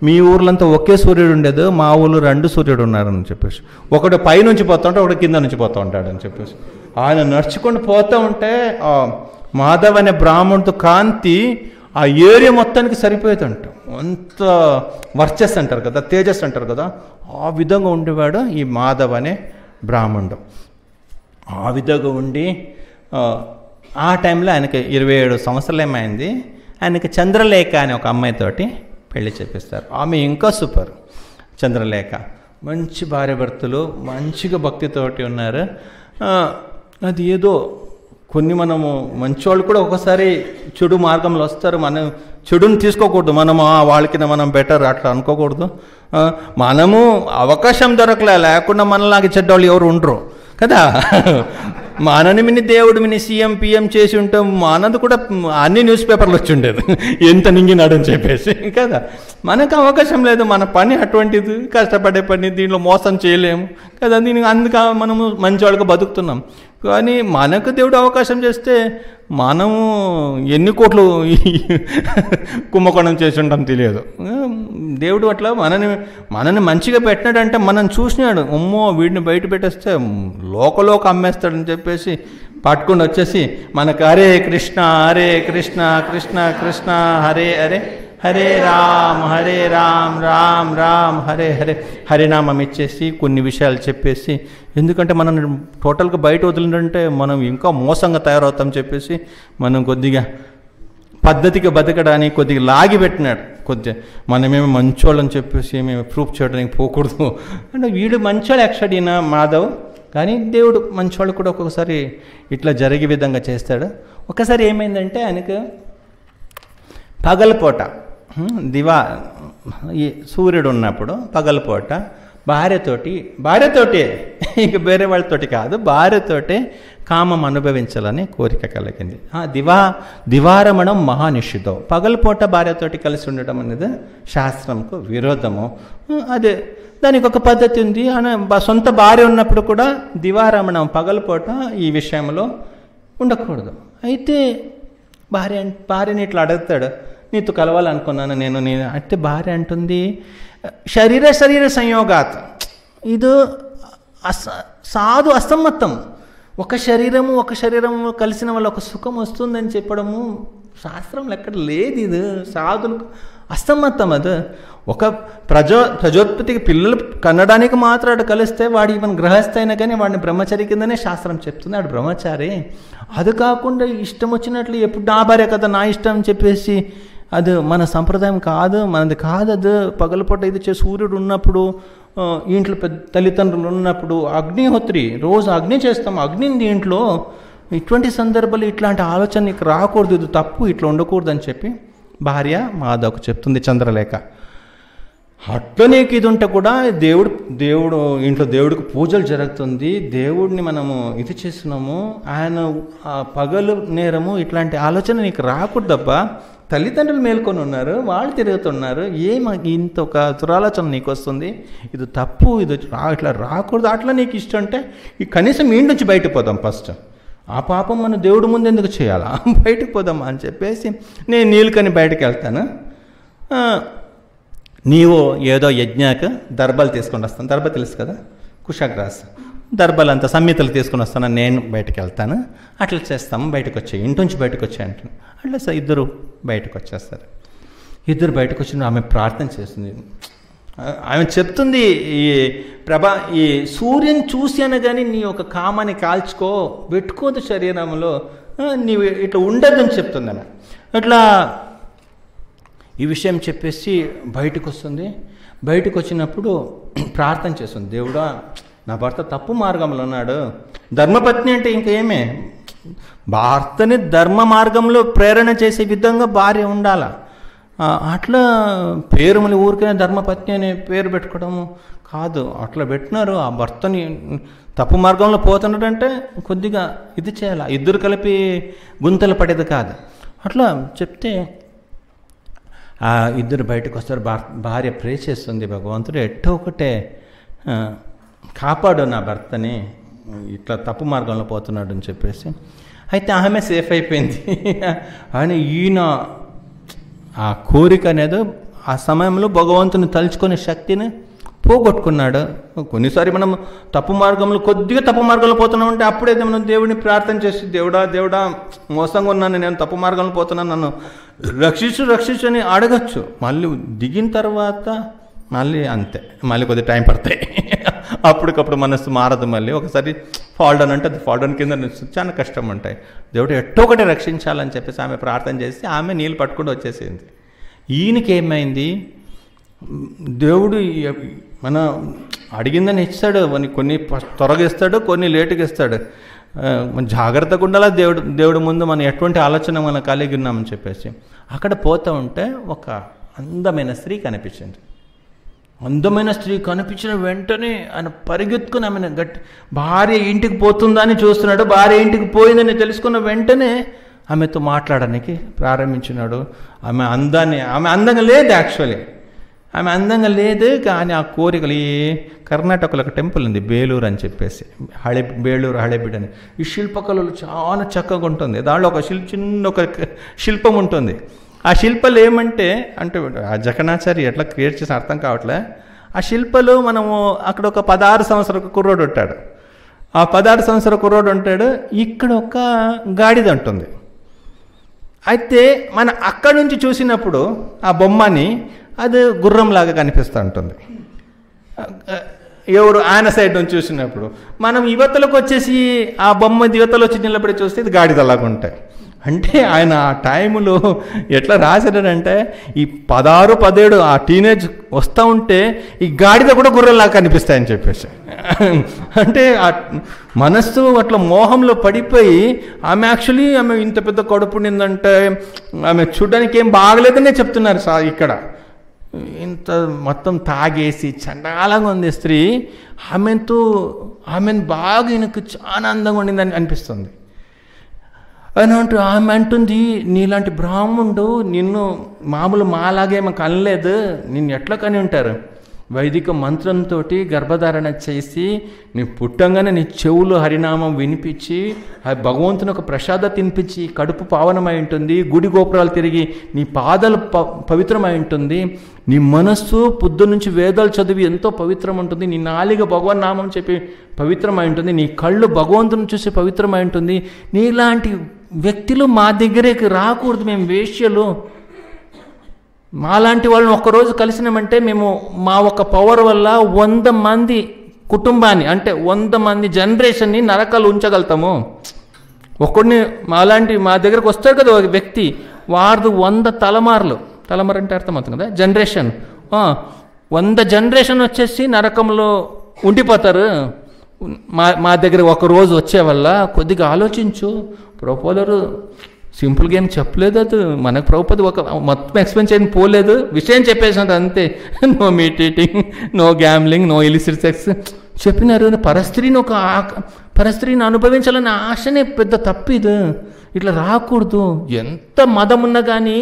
మీ ఊర్లంతా ఒకే సూర్యుడు ఉండేది, మా ఊళ్ళో 2 సూర్యుడు ఉన్నారని చెప్పేసి, ఒకడు పైనుంచి పోతూ ఉంటే ఒకటి కింద నుంచి పోతూ ఉంటాడని చెప్పేసి. ఆయన నడుచుకొని పోతూ ఉంటే మాధవ్ అనే బ్రాహ్మణుడితో కాంతి ఆ ఏరియా మొత్తానికి సరిపోయేదంట. అంత వర్చస్ అంటారు కదా, తేజస్ అంటారు కదా, ఆ విధంగా ఉండేవాడు ఈ మాధవ్ అనే బ్రాహ్మణుడు. ఆ విధంగా ఉండి ఆ టైంలో ఆయనకి 27 సంవత్సరాలు ఏమైంది. ఆయనకి చంద్రలేఖ అనే ఒక అమ్మాయితోటి పెళ్లి చేపిస్తారు. ఆమె ఇంకా సూపర్. చంద్రలేఖ మంచి భార్య భర్తలు, మంచిగా భక్తితోటి ఉన్నారు. అది ఏదో కొన్ని మనము మంచివాళ్ళు కూడా ఒకసారి చెడు మార్గంలో వస్తారు. మనం చెడుని తీసుకోకూడదు, మనము వాళ్ళకి మనం బెటర్ అట్లా అనుకోకూడదు. మనము అవకాశం దొరకలే, లేకుండా మనలాగా చెడ్డవాళ్ళు ఎవరు ఉండరు కదా. మనని మిని దేవుడు మిని సీఎం పిఎం చేసి ఉంటాం, మనది కూడా అన్ని న్యూస్ పేపర్లు వచ్చి ఉండేది ఎంత నింగినాడని చెప్పేసి కదా. మనకు అవకాశం లేదు, మన పని అటువంటిది, కష్టపడే పని, దీనిలో మోసం చేయలేము కదా. దీనికి అందుకు మనము మంచి వాళ్ళకి బతుకుతున్నాం. కానీ మనకు దేవుడు అవకాశం చేస్తే మనము ఎన్ని కోట్లు కుంభకోణం చేసి ఉంటాం తెలియదు. దేవుడు అట్లా మనని మంచిగా పెట్టినాడంటే మనం చూసినాడు, అమ్మో వీడిని బయట పెట్టేస్తే లోకలోక అమ్మేస్తాడని చెప్పేసి పట్టుకుని వచ్చేసి మనకు హరే కృష్ణ కృష్ణ కృష్ణ హరే హరే హరే రామ్ రామ్ రామ్ హరే హరే హరినామం ఇచ్చేసి కొన్ని విషయాలు చెప్పేసి, ఎందుకంటే మనం టోటల్గా బయట వదిలిందంటే మనం ఇంకా మోసంగా తయారవుతాం చెప్పేసి మనం కొద్దిగా పద్ధతిగా బతకడానికి కొద్దిగా లాగి పెట్టినాడు. కొద్దిగా మనమేమో మంచోళ్ళని చెప్పేసి మేము ప్రూఫ్ చేయడానికి పోకూడదు అంటే వీడు మంచోళ్ళు యాక్చువల్లీ ఈయన మాధవ్. కానీ దేవుడు మంచోళ్ళు కూడా ఒక్కొక్కసారి ఇట్లా జరిగే విధంగా చేస్తాడు. ఒకసారి ఏమైందంటే ఆయనకు పగలపూట ఈ సూర్యుడు ఉన్నప్పుడు పగలపూట భార్యతోటి ఇక వేరే వాళ్ళతోటి కాదు, భార్యతోటే కామం అనుభవించాలని కోరిక కలిగింది. దివారమణం మహానిషిద్ధం. పగలపూట భార్యతోటి కలిసి ఉండడం అనేది శాస్త్రంకు విరోధము. అదే దానికి ఒక పద్ధతి ఉంది. సొంత భార్య ఉన్నప్పుడు కూడా దివారమణం పగలపూట ఈ విషయంలో ఉండకూడదు. అయితే భార్యని ఇట్లా అడుగుతాడు, నీతో కలవాలనుకున్నాను నేను అంటే భార్య అంటుంది, శరీర సంయోగాత్ ఇది సాధు అసమ్మతం. ఒక శరీరము కలిసిన వల్ల ఒక సుఖం వస్తుందని చెప్పడము శాస్త్రంలో ఎక్కడ లేదు. ఇది సాధులకు అసమ్మతం. అది ఒక ప్రజోత్పత్తికి పిల్లలు కనడానికి మాత్రం కలిస్తే వాడు ఈవెన్ గృహస్థైనా కానీ వాడిని బ్రహ్మచారి కిందనే శాస్త్రం చెప్తుంది, వాడు బ్రహ్మచారి. అది కాకుండా ఇష్టం వచ్చినట్లు ఎప్పుడు నా భార్య కదా నా ఇష్టం అని చెప్పేసి అది మన సంప్రదాయం కాదు, మనది కాదు. అది పగలపూట ఇది సూర్యుడు ఉన్నప్పుడు, ఇంట్లో తల్లిదండ్రులు ఉన్నప్పుడు అగ్నిహోత్రి రోజు అగ్ని చేస్తాం, అగ్నింది ఇంట్లో. ఇటువంటి సందర్భాలు ఇట్లాంటి ఆలోచన నీకు రాకూడదు, ఇది తప్పు, ఇట్లా ఉండకూడదు అని చెప్పి భార్య మాధవకు చెప్తుంది చంద్రలేఖ. అట్లా నీకు ఇది ఉంటే కూడా దేవుడు ఇంట్లో దేవుడికి పూజలు జరుగుతుంది, దేవుడిని మనము ఇది చేస్తున్నాము, ఆయన పగలు నేరము, ఇట్లాంటి ఆలోచన నీకు రాకూడదబ్బా. తల్లిదండ్రులు మేల్కొని ఉన్నారు, వాళ్ళు తిరుగుతున్నారు, ఇంత ఒక దురాలోచన నీకు వస్తుంది, ఇది తప్పు, ఇది ఇట్లా రాకూడదు. అట్లా నీకు ఇష్టం అంటే కనీసం ఈ నుంచి బయటకు పోదాం ఫస్ట్. ఆ పాపం మనం దేవుడి ముందు ఎందుకు చేయాలా, బయటకు పోదాం అని చెప్పేసి నేను నీళ్ళకని బయటకు వెళ్తాను, నీవు ఏదో యజ్ఞాక దర్భాలు తీసుకొని వస్తాను. దర్భ తెలుసు కదా, కుషాగ్రాస్, దర్భాలు అంతా సమ్మితలు తీసుకొని వస్తాను, నేను బయటకు వెళ్తాను, అట్లా చేస్తాము, బయటకు వచ్చాయి, ఇంటి నుంచి బయటకు వచ్చాయి అంటాను. అట్లా ఇద్దరు బయటకు వచ్చేస్తారు. ఇద్దరు బయటకు వచ్చిన ఆమె ప్రార్థన చేస్తుంది. ఆమె చెప్తుంది, ఈ ప్రభా ఈ సూర్యుని చూసి అనగానే నీ ఒక కామాన్ని కాల్చుకో, పెట్టుకోదు శరీరంలో, నీవు ఇట్లా ఉండద్దని చెప్తుంది ఆమె. అట్లా ఈ విషయం చెప్పేసి బయటకు వస్తుంది. బయటకు వచ్చినప్పుడు ప్రార్థన చేస్తుంది, దేవుడా నా భర్త తప్పు మార్గంలో ఉన్నాడు. ధర్మపత్ని అంటే ఇంకేమే, భర్తని ధర్మ మార్గంలో ప్రేరణ చేసే విధంగా భార్య ఉండాల. అట్లా పేరు మళ్ళీ ఊరికైనా ధర్మపత్ని అనే పేరు పెట్టుకోవడము కాదు. అట్లా పెట్టినారు. ఆ భర్తని తప్పు మార్గంలో పోతున్నాడంటే కొద్దిగా ఇది చేయాలి, ఇద్దరు కలిపి గుంతలు పడేది కాదు. అట్లా చెప్తే ఆ ఇద్దరు బయటకు వస్తారు. భార్య ప్రే చేస్తుంది, భగవంతుడు ఎట్టో ఒకటే కాపాడు నా భర్తని, ఇట్లా తప్పు మార్గంలో పోతున్నాడు అని చెప్పేసి. అయితే ఆమె సేఫ్ అయిపోయింది. అని ఈయన ఆ కోరిక అనేది ఆ సమయంలో భగవంతుని తలుచుకునే శక్తిని పోగొట్టుకున్నాడు. కొన్నిసారి మనం కొద్దిగా తప్పు మార్గంలో పోతున్నామంటే అప్పుడైతే మనం దేవుడిని ప్రార్థన చేసి, దేవుడా మోసంగా ఉన్నాను, నేను తప్పు మార్గంలో పోతున్నాను, నన్ను రక్షించు అని అడగచ్చు. మళ్ళీ దిగిన తర్వాత మళ్ళీ అంతే, మళ్ళీ కొద్దిగా టైం పడతాయి. అప్పటికప్పుడు మనసు మారదు. మళ్ళీ ఒకసారి ఫాల్ డౌన్ అంటే అది ఫాల్ డౌన్ కింద చాలా కష్టం ఉంటాయి. దేవుడు ఎట్టో ఒకటి రక్షించాలని చెప్పేసి ఆమె ప్రార్థన చేసి ఆమె నీళ్ళు పట్టుకుంటూ వచ్చేసింది. ఈయనకి ఏమైంది, దేవుడు మన అడిగిందని ఇస్తాడు, కొన్ని త్వరగా ఇస్తాడు, కొన్ని లేటుగా ఇస్తాడు. జాగ్రత్తగా ఉండాలా దేవుడు ముందు మనం ఎటువంటి ఆలోచన మనం కలిగి ఉన్నామని చెప్పేసి. అక్కడ పోతూ ఉంటే ఒక అందమైన స్త్రీ కనిపించింది. అందమైన స్త్రీ కనిపించిన వెంటనే ఆయన పరిగెత్తుకుని ఆమెను భార్య ఇంటికి పోతుందా అని చూస్తున్నాడు. భార్య ఇంటికి పోయిందని తెలుసుకున్న వెంటనే ఆమెతో మాట్లాడడానికి ప్రారంభించినాడు. ఆమె అందంగా లేదు, యాక్చువల్లీ ఆమె అందంగా లేదు, కానీ ఆ కోరికలు. ఈ కర్ణాటకలో ఒక టెంపుల్ ఉంది బేలూరు అని చెప్పేసి, బేలూరు హళేబీడు అని. ఈ శిల్పకళలు చాలా చక్కగా ఉంటుంది. దాంట్లో ఒక చిన్న ఒక శిల్పం ఉంటుంది. ఆ శిల్పాలు ఏమంటే ఆ జకణాచారి ఎట్లా క్రియేట్ చేసిన అర్థం కావట్లే. ఆ శిల్పాలు మనము అక్కడ ఒక 16 సంవత్సరాల కుర్రోడు ఉంటాడు. ఆ 16 సంవత్సరాల కుర్రోడు ఉంటాడు. ఇక్కడ ఒక గాడిద ఉంటుంది. అయితే మన అక్కడి నుంచి చూసినప్పుడు ఆ బొమ్మని అది గుర్రంలాగా కనిపిస్తూ ఉంటుంది. ఎవరు ఆయన సైడ్ నుంచి చూసినప్పుడు మనం యువతలకు వచ్చేసి ఆ బొమ్మ యువతలు వచ్చి నిలబడి చూస్తే ఇది గాడిదలాగా ఉంటాయి. అంటే ఆయన ఆ టైంలో ఎట్లా రాశాడంటే ఈ 16, 17 ఆ టీనేజ్ వస్తూ ఉంటే ఈ గాడిద కూడా గుర్రెల్లాగా కనిపిస్తాయని చెప్పేసి. అంటే ఆ మనస్సు అట్లా మోహంలో పడిపోయి ఆమె ఇంత పెద్ద కడుపు నిందంటే ఆమె చూడడానికి ఏం బాగలేదనే చెప్తున్నారు ఇక్కడ. ఇంత మొత్తం తాగేసి చండాలంగా ఉంది స్త్రీ. ఆమెను బాగా ఈయనకు చాలా అందంగా ఉండిందని అనిపిస్తుంది. ఆమె అంటుంది, నీలాంటి బ్రాహ్మణుడు నిన్ను మామూలు మాలాగే మాకు అనలేదు, నిన్ను ఎట్లా కని ఉంటారు? వైదిక మంత్రంతో గర్భధారణ చేసి నీ పుట్టంగానే నీ చెవులు హరినామం వినిపించి ఆ భగవంతుని ఒక ప్రసాద తినిపించి కడుపు పావనమై ఉంటుంది. గుడి గోపురాలు తిరిగి నీ పాదాలు పవిత్రమై ఉంటుంది. నీ మనస్సు పొద్దు నుంచి వేదాలు చదివి ఎంతో పవిత్రం ఉంటుంది. నీ నాలిక భగవన్ నామం చెప్పి పవిత్రమై ఉంటుంది. నీ కళ్ళు భగవంతుని చూసి పవిత్రమై ఉంటుంది. నీలాంటి వ్యక్తులు మా దగ్గరికి రాకూడదు, మేము వేశ్యలు. మాలాంటి వాళ్ళని ఒక్కరోజు కలిసినామంటే మేము మా ఒక పవర్ వల్ల 100 మంది కుటుంబాన్ని, అంటే 100 మంది జనరేషన్ని నరకాలు ఉంచగలుగుతాము. ఒకడిని మా దగ్గరకు వస్తాడు కదా ఒక వ్యక్తి, వారిది 100 తలమారు అంటే అర్థమవుతుంది కదా, జనరేషన్ 100 జనరేషన్ వచ్చేసి నరకంలో ఉండిపోతారు. మా దగ్గర ఒకరోజు వచ్చే వల్ల కొద్దిగా ఆలోచించు. ప్రభుపాదులు సింపుల్గా ఏం చెప్పలేదు, అది మనకు ప్రభుపాదు ఒక మొత్తం ఎక్స్ప్లెయిన్ చేయని పోలేదు, విషయం చెప్పేసినట్టు అంతే. No meat eating, no gambling, no illicit sex చెప్పినారు. పరస్త్రీని అనుభవించాలనే ఆశనే పెద్ద తప్పు. ఇది ఇట్లా రాకూడదు. ఎంత మదం ఉన్నా కానీ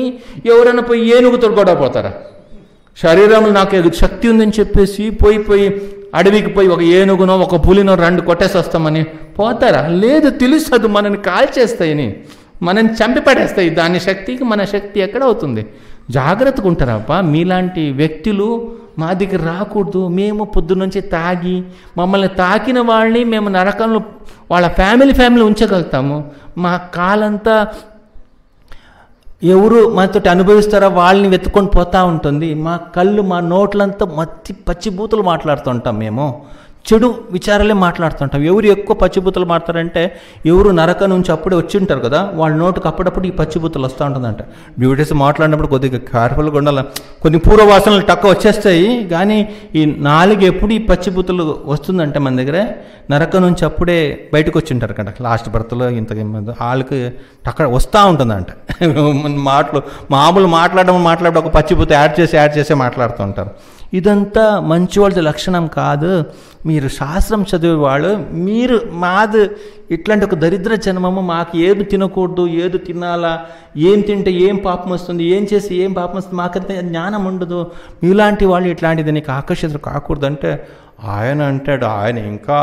ఎవరైనా పోయి ఏనుగుతో గొడవ పోతారా? శరీరంలో నాకు శక్తి ఉందని చెప్పేసి పోయి అడవికి పోయి ఒక ఏనుగునో ఒక పులినో 2 కొట్టేసి వస్తామని పోతారా? లేదు, తెలుసు మనని కాల్చేస్తాయని, మనని చంపి పడేస్తాయి. దాని శక్తికి మన శక్తి ఎక్కడ అవుతుంది? జాగ్రత్తగా ఉంటారప్ప. మీలాంటి వ్యక్తులు మా దగ్గర రాకూడదు. మేము పొద్దున్నుంచి తాగి మమ్మల్ని తాకిన వాళ్ళని మేము నరకంలో వాళ్ళ ఫ్యామిలీ ఉంచగలుగుతాము. మా కాలంతా ఎవరు మనతోటి అనుభవిస్తారో వాళ్ళని వెతుక్కొని పోతూ ఉంటుంది. మా కళ్ళు, మా నోట్లంతా పచ్చిబూతులు మాట్లాడుతుంటాం, మేము చెడు విచారాలే మాట్లాడుతుంటాం. ఎవరు ఎక్కువ పచ్చిబూతులు మాట్లాడారంటే ఎవరు నరక నుంచి అప్పుడే వచ్చి ఉంటారు కదా, వాళ్ళ నోటుకు అప్పుడప్పుడు ఈ పచ్చిబూతులు వస్తూ ఉంటుందంట. బ్యూటీస్ మాట్లాడినప్పుడు కొద్దిగా కేర్ఫుల్గా ఉండాలి. కొన్ని పూర్వవాసనలు టక్క వచ్చేస్తాయి, కానీ ఈ నాలుగు ఎప్పుడు ఈ పచ్చిబూతులు వస్తుందంటే మన దగ్గర నరక నుంచి అప్పుడే బయటకు వచ్చి ఉంటారు కదా, లాస్ట్ బర్త్లో ఇంత వాళ్ళకి టక్క వస్తూ ఉంటుందంట. మామూలు మాట్లాడడం ఒక పచ్చిబూత యాడ్ చేసి మాట్లాడుతూ ఉంటారు. ఇదంతా మంచి వాళ్ళ లక్షణం కాదు. మీరు శాస్త్రం చదివేవాళ్ళు, మీరు మాది ఇట్లాంటి ఒక దరిద్ర జన్మము, మాకు ఏది తినకూడదు, ఏది తినాలా, ఏం తింటే ఏం పాపం వస్తుంది, ఏం చేసి ఏం పాపం వస్తుంది, మాకంత జ్ఞానం ఉండదు. మీలాంటి వాళ్ళు ఇట్లాంటిది నీకు ఆకర్షితులు కాకూడదు అంటే ఆయన అంటాడు, ఆయన ఇంకా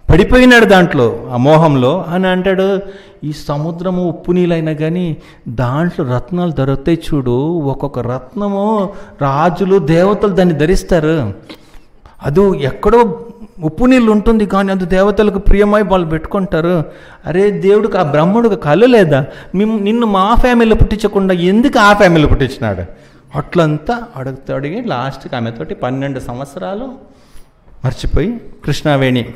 పడిపోయినాడు దాంట్లో, ఆ మోహంలో. అని అంటాడు, ఈ సముద్రము ఉప్పు నీళ్ళైనా కానీ దాంట్లో రత్నాలు దొరుకుతాయి చూడు, ఒక్కొక్క రత్నము రాజులు దేవతలు దాన్ని ధరిస్తారు. అది ఎక్కడో ఉప్పు నీళ్ళు ఉంటుంది కానీ అది దేవతలకు ప్రియమై వాళ్ళు పెట్టుకుంటారు. అరే దేవుడికి, ఆ బ్రహ్మడికి కళ్ళు లేదా? నిన్ను మా ఫ్యామిలీలో పుట్టించకుండా ఎందుకు ఆ ఫ్యామిలీలో పుట్టించినాడు? అట్లంతా అడిగి లాస్ట్కి ఆమెతోటి 12 సంవత్సరాలు మర్చిపోయి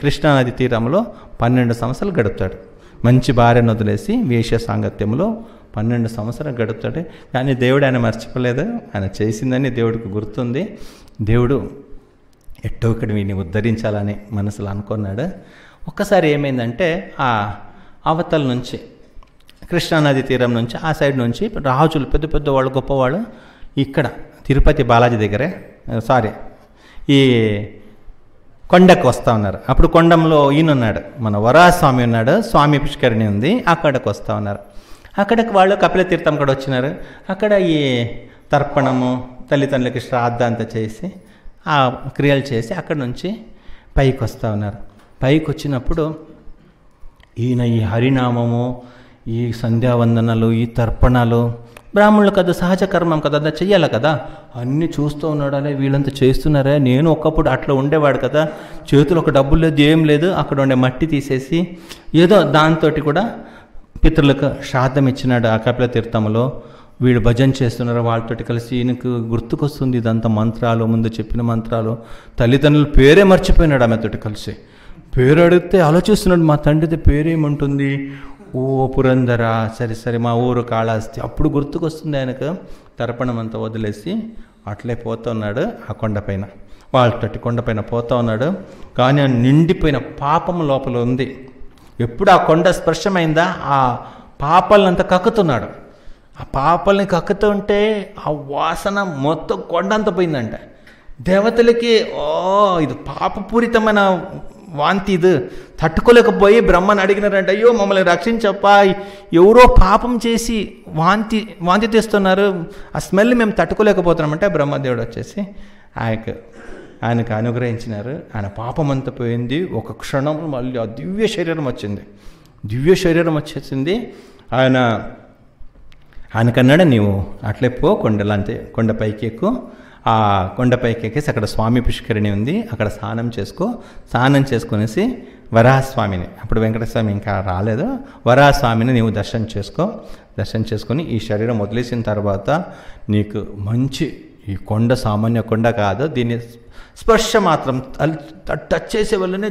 కృష్ణానది తీరంలో 12 సంవత్సరాలు గడుపుతాడు. మంచి భార్యను వదిలేసి వేశ్య సాంగత్యంలో 12 సంవత్సరాలు గడుపుతాడు. కానీ దేవుడు ఆయన మర్చిపోలేదు, ఆయన చేసిందని దేవుడికి గుర్తుంది. దేవుడు ఎట్టో ఒకటి వీడిని ఉద్ధరించాలని మనసులో అనుకున్నాడు. ఒక్కసారి ఏమైందంటే ఆ అవతల నుంచి, కృష్ణానది తీరం నుంచి, ఆ సైడ్ నుంచి రాజులు, పెద్ద పెద్ద వాళ్ళు, గొప్పవాళ్ళు ఇక్కడ తిరుపతి బాలాజీ దగ్గరే, ఈ కొండకు వస్తూ ఉన్నారు. అప్పుడు కొండంలో ఈయనున్నాడు, మన వరాహస్వామి ఉన్నాడు, స్వామి పుష్కరిణి ఉంది, అక్కడికి వస్తూ ఉన్నారు. అక్కడికి వాళ్ళు కపిలతీర్థం కూడా వచ్చినారు. అక్కడ ఈ తర్పణము, తల్లిదండ్రులకి శ్రాద్ధ అంతా చేసి ఆ క్రియలు చేసి అక్కడి నుంచి పైకి వస్తూ ఉన్నారు. పైకి వచ్చినప్పుడు ఈయన ఈ హరినామము, ఈ సంధ్యావందనలు, ఈ తర్పణాలు బ్రాహ్మణులు కదా, సహజ కర్మం కదా, అది చెయ్యాలి కదా, అన్నీ చూస్తూ ఉన్నాడు. అనే వీళ్ళంతా చేస్తున్నారే, నేను ఒకప్పుడు అట్లా ఉండేవాడు కదా, చేతులు ఒక డబ్బులు లేదు, ఏం లేదు, అక్కడ ఉండే మట్టి తీసేసి ఏదో దాంతో కూడా పితృలకు శ్రాద్ధం ఇచ్చినాడు. ఆ కపిల తీర్థంలో వీడు భజన చేస్తున్నారు, వాళ్ళతోటి కలిసి ఈయనకు గుర్తుకొస్తుంది ఇదంతా మంత్రాలు, ముందు చెప్పిన మంత్రాలు. తల్లిదండ్రుల పేరే మర్చిపోయినాడు ఆమెతోటి కలిసి. పేరు అడిగితే ఆలోచిస్తున్నాడు, మా తండ్రిది పేరేముంటుంది, ఓ పురంధర, సరే మా ఊరు కాళహస్తి. అప్పుడు గుర్తుకొస్తుంది ఆయనకు. తర్పణం అంతా వదిలేసి అట్లే పోతున్నాడు ఆ కొండపైన, వాళ్ళతోటి కొండపైన పోతూ ఉన్నాడు. కానీ ఆ నిండిపోయిన పాపం లోపల ఉంది. ఎప్పుడు ఆ కొండ స్పర్శమైందా ఆ పాపాలంతా కక్కుతున్నాడు. ఆ పాపాలని కక్కుతుంటే ఆ వాసన మొత్తం కొండంతా పోయిందంట. దేవతలకి ఇది పాపపూరితమైన వాంతి, ఇది తట్టుకోలేకపోయి బ్రహ్మని అడిగినారంటే, అయ్యో మమ్మల్ని రక్షించప్పా, ఎవరో పాపం చేసి వాంతి తీస్తున్నారు, ఆ స్మెల్ మేము తట్టుకోలేకపోతున్నామంటే బ్రహ్మదేవుడు వచ్చేసి ఆయనకు అనుగ్రహించినారు. ఆయన పాపం అంతా పోయింది. ఒక క్షణం మళ్ళీ ఆ దివ్య శరీరం వచ్చేసింది. ఆయనకన్నాడు, నీవు అట్లే పో, కొండపైకి ఎక్కు. ఆ కొండపైకి ఎక్కేసి అక్కడ స్వామి పుష్కరిణి ఉంది, అక్కడ స్నానం చేసుకునేసి వరాహస్వామిని, అప్పుడు వెంకటస్వామి ఇంకా రాలేదు, వరాహస్వామిని నీవు దర్శనం చేసుకొని ఈ శరీరం వదిలేసిన తర్వాత నీకు మంచి, ఈ కొండ సామాన్య కొండ కాదు, దీన్ని స్పర్శ మాత్రం టచ్ చేసే వల్లనే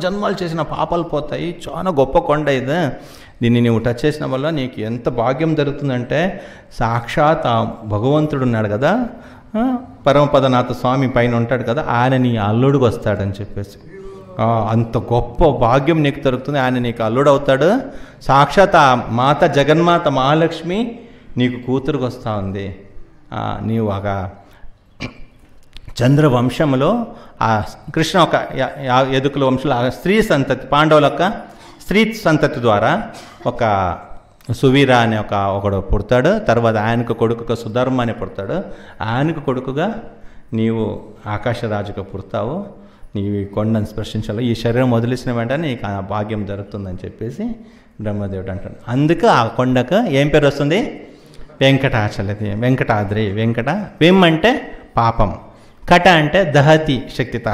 జన్మలు చేసిన పాపాలు పోతాయి, చాలా గొప్ప కొండ ఇది, దీన్ని నువ్వు టచ్ చేసిన వల్ల నీకు ఎంత భాగ్యం జరుగుతుందంటే, సాక్షాత్ ఆ భగవంతుడు ఉన్నాడు కదా, పరమపదనాథ స్వామి పైన ఉంటాడు కదా, ఆయన నీ అల్లుడికి వస్తాడని చెప్పేసి, అంత గొప్ప భాగ్యం నీకు దొరుకుతుంది. ఆయన నీకు అల్లుడు అవుతాడు. సాక్షాత్ ఆ మాత జగన్మాత మహాలక్ష్మి నీకు కూతురుకు వస్తూ ఉంది. నీవు ఒక చంద్రవంశంలో ఆ కృష్ణ ఒక యదుకుల వంశంలో ఆ స్త్రీ సంతతి, పాండవుల యొక్క స్త్రీ సంతతి ద్వారా ఒక సువీర అనే ఒకడు పుడతాడు. తర్వాత ఆయనకు కొడుకుగా సుధర్మ అని పుడతాడు. ఆయనకు కొడుకుగా నీవు ఆకాశరాజుగా పుడతావు. నీవు ఈ కొండను స్పర్శించాలి, ఈ శరీరం వదిలేసిన వెంటనే నీకు ఆ భాగ్యం జరుగుతుందని చెప్పేసి బ్రహ్మదేవుడు అంటాడు. అందుకు ఆ కొండకు ఏం పేరు వస్తుంది? వెంకటాచలది, వెంకటాద్రి. వెం అంటే పాపం, కట అంటే దహతి శక్తిత,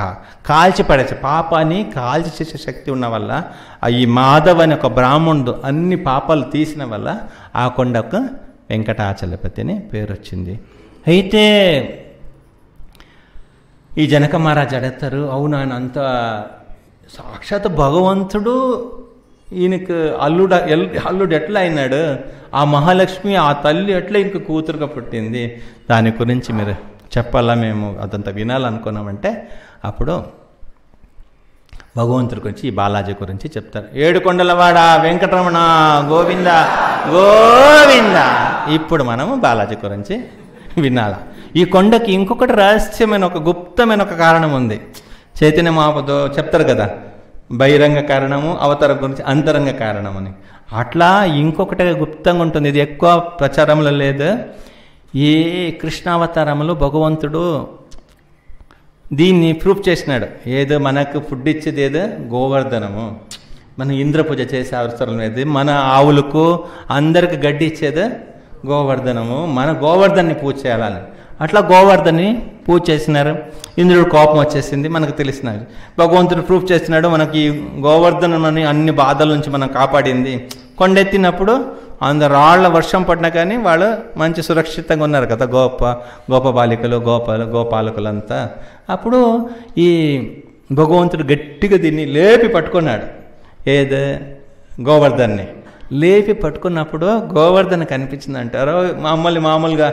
కాల్చిపడేసి పాపాన్ని కాల్చి చేసే శక్తి ఉన్న వల్ల ఈ మాధవ్ అనే ఒక బ్రాహ్మణుడు అన్ని పాపాలు తీసిన వల్ల ఆ కొండకు వెంకటాచలపతి అని పేరు వచ్చింది. అయితే ఈ జనక మహారాజు అడుగుతారు, అవును ఆయన అంత సాక్షాత్ భగవంతుడు ఈయనకు అల్లుడు ఎట్లా అయినాడు, ఆ మహాలక్ష్మి ఆ తల్లి ఎట్లా ఈయనకు కూతురుగా పుట్టింది, దాని గురించి మీరు చెప్పాలా, మేము అదంతా వినాలనుకున్నామంటే అప్పుడు భగవంతుడి గురించి ఈ బాలాజీ గురించి చెప్తారు. ఏడుకొండలవాడ వెంకటరమణ గోవింద గోవింద. ఇప్పుడు మనము బాలాజీ గురించి వినాలా. ఈ కొండకి ఇంకొకటి రహస్యమైన ఒక గుప్తమైన ఒక కారణం ఉంది. చైతన్య మహాప్రభు చెప్తారు కదా, బహిరంగ కారణము, అవతార గురించి అంతరంగ కారణం అని. అట్లా ఇంకొకటి గుప్తంగా ఉంటుంది, ఇది ఎక్కువ ప్రచారంలో లేదు. ఏ కృష్ణావతారంలో భగవంతుడు దీన్ని ప్రూఫ్ చేసినాడు. ఏదో మనకు ఫుడ్ ఇచ్చేది ఏదో గోవర్ధనము, మనం ఇంద్ర పూజ చేసే అవసరం లేదు, మన ఆవులకు అందరికి గడ్డి ఇచ్చేది గోవర్ధనము, మన గోవర్ధన్ని పూజ చేయాలని. అట్లా గోవర్ధన్ని పూజ చేసినారు. ఇంద్రుడు కోపం వచ్చేసింది, మనకు తెలిసినది. భగవంతుడు ప్రూఫ్ చేస్తున్నాడు, మనకి గోవర్ధనమని అన్ని బాధల నుంచి మనం కాపాడింది. కొండెత్తినప్పుడు అందరు రాళ్ల వర్షం పడినా కానీ వాళ్ళు మంచి సురక్షితంగా ఉన్నారు కదా, గోపబాలికలు గోపాలకులంతా. అప్పుడు ఈ భగవంతుడు గట్టిగా దీన్ని లేపి పట్టుకున్నాడు. ఏదో గోవర్ధన్ని లేపి పట్టుకున్నప్పుడు గోవర్ధన కనిపించింది అంటారు. మామూలుగా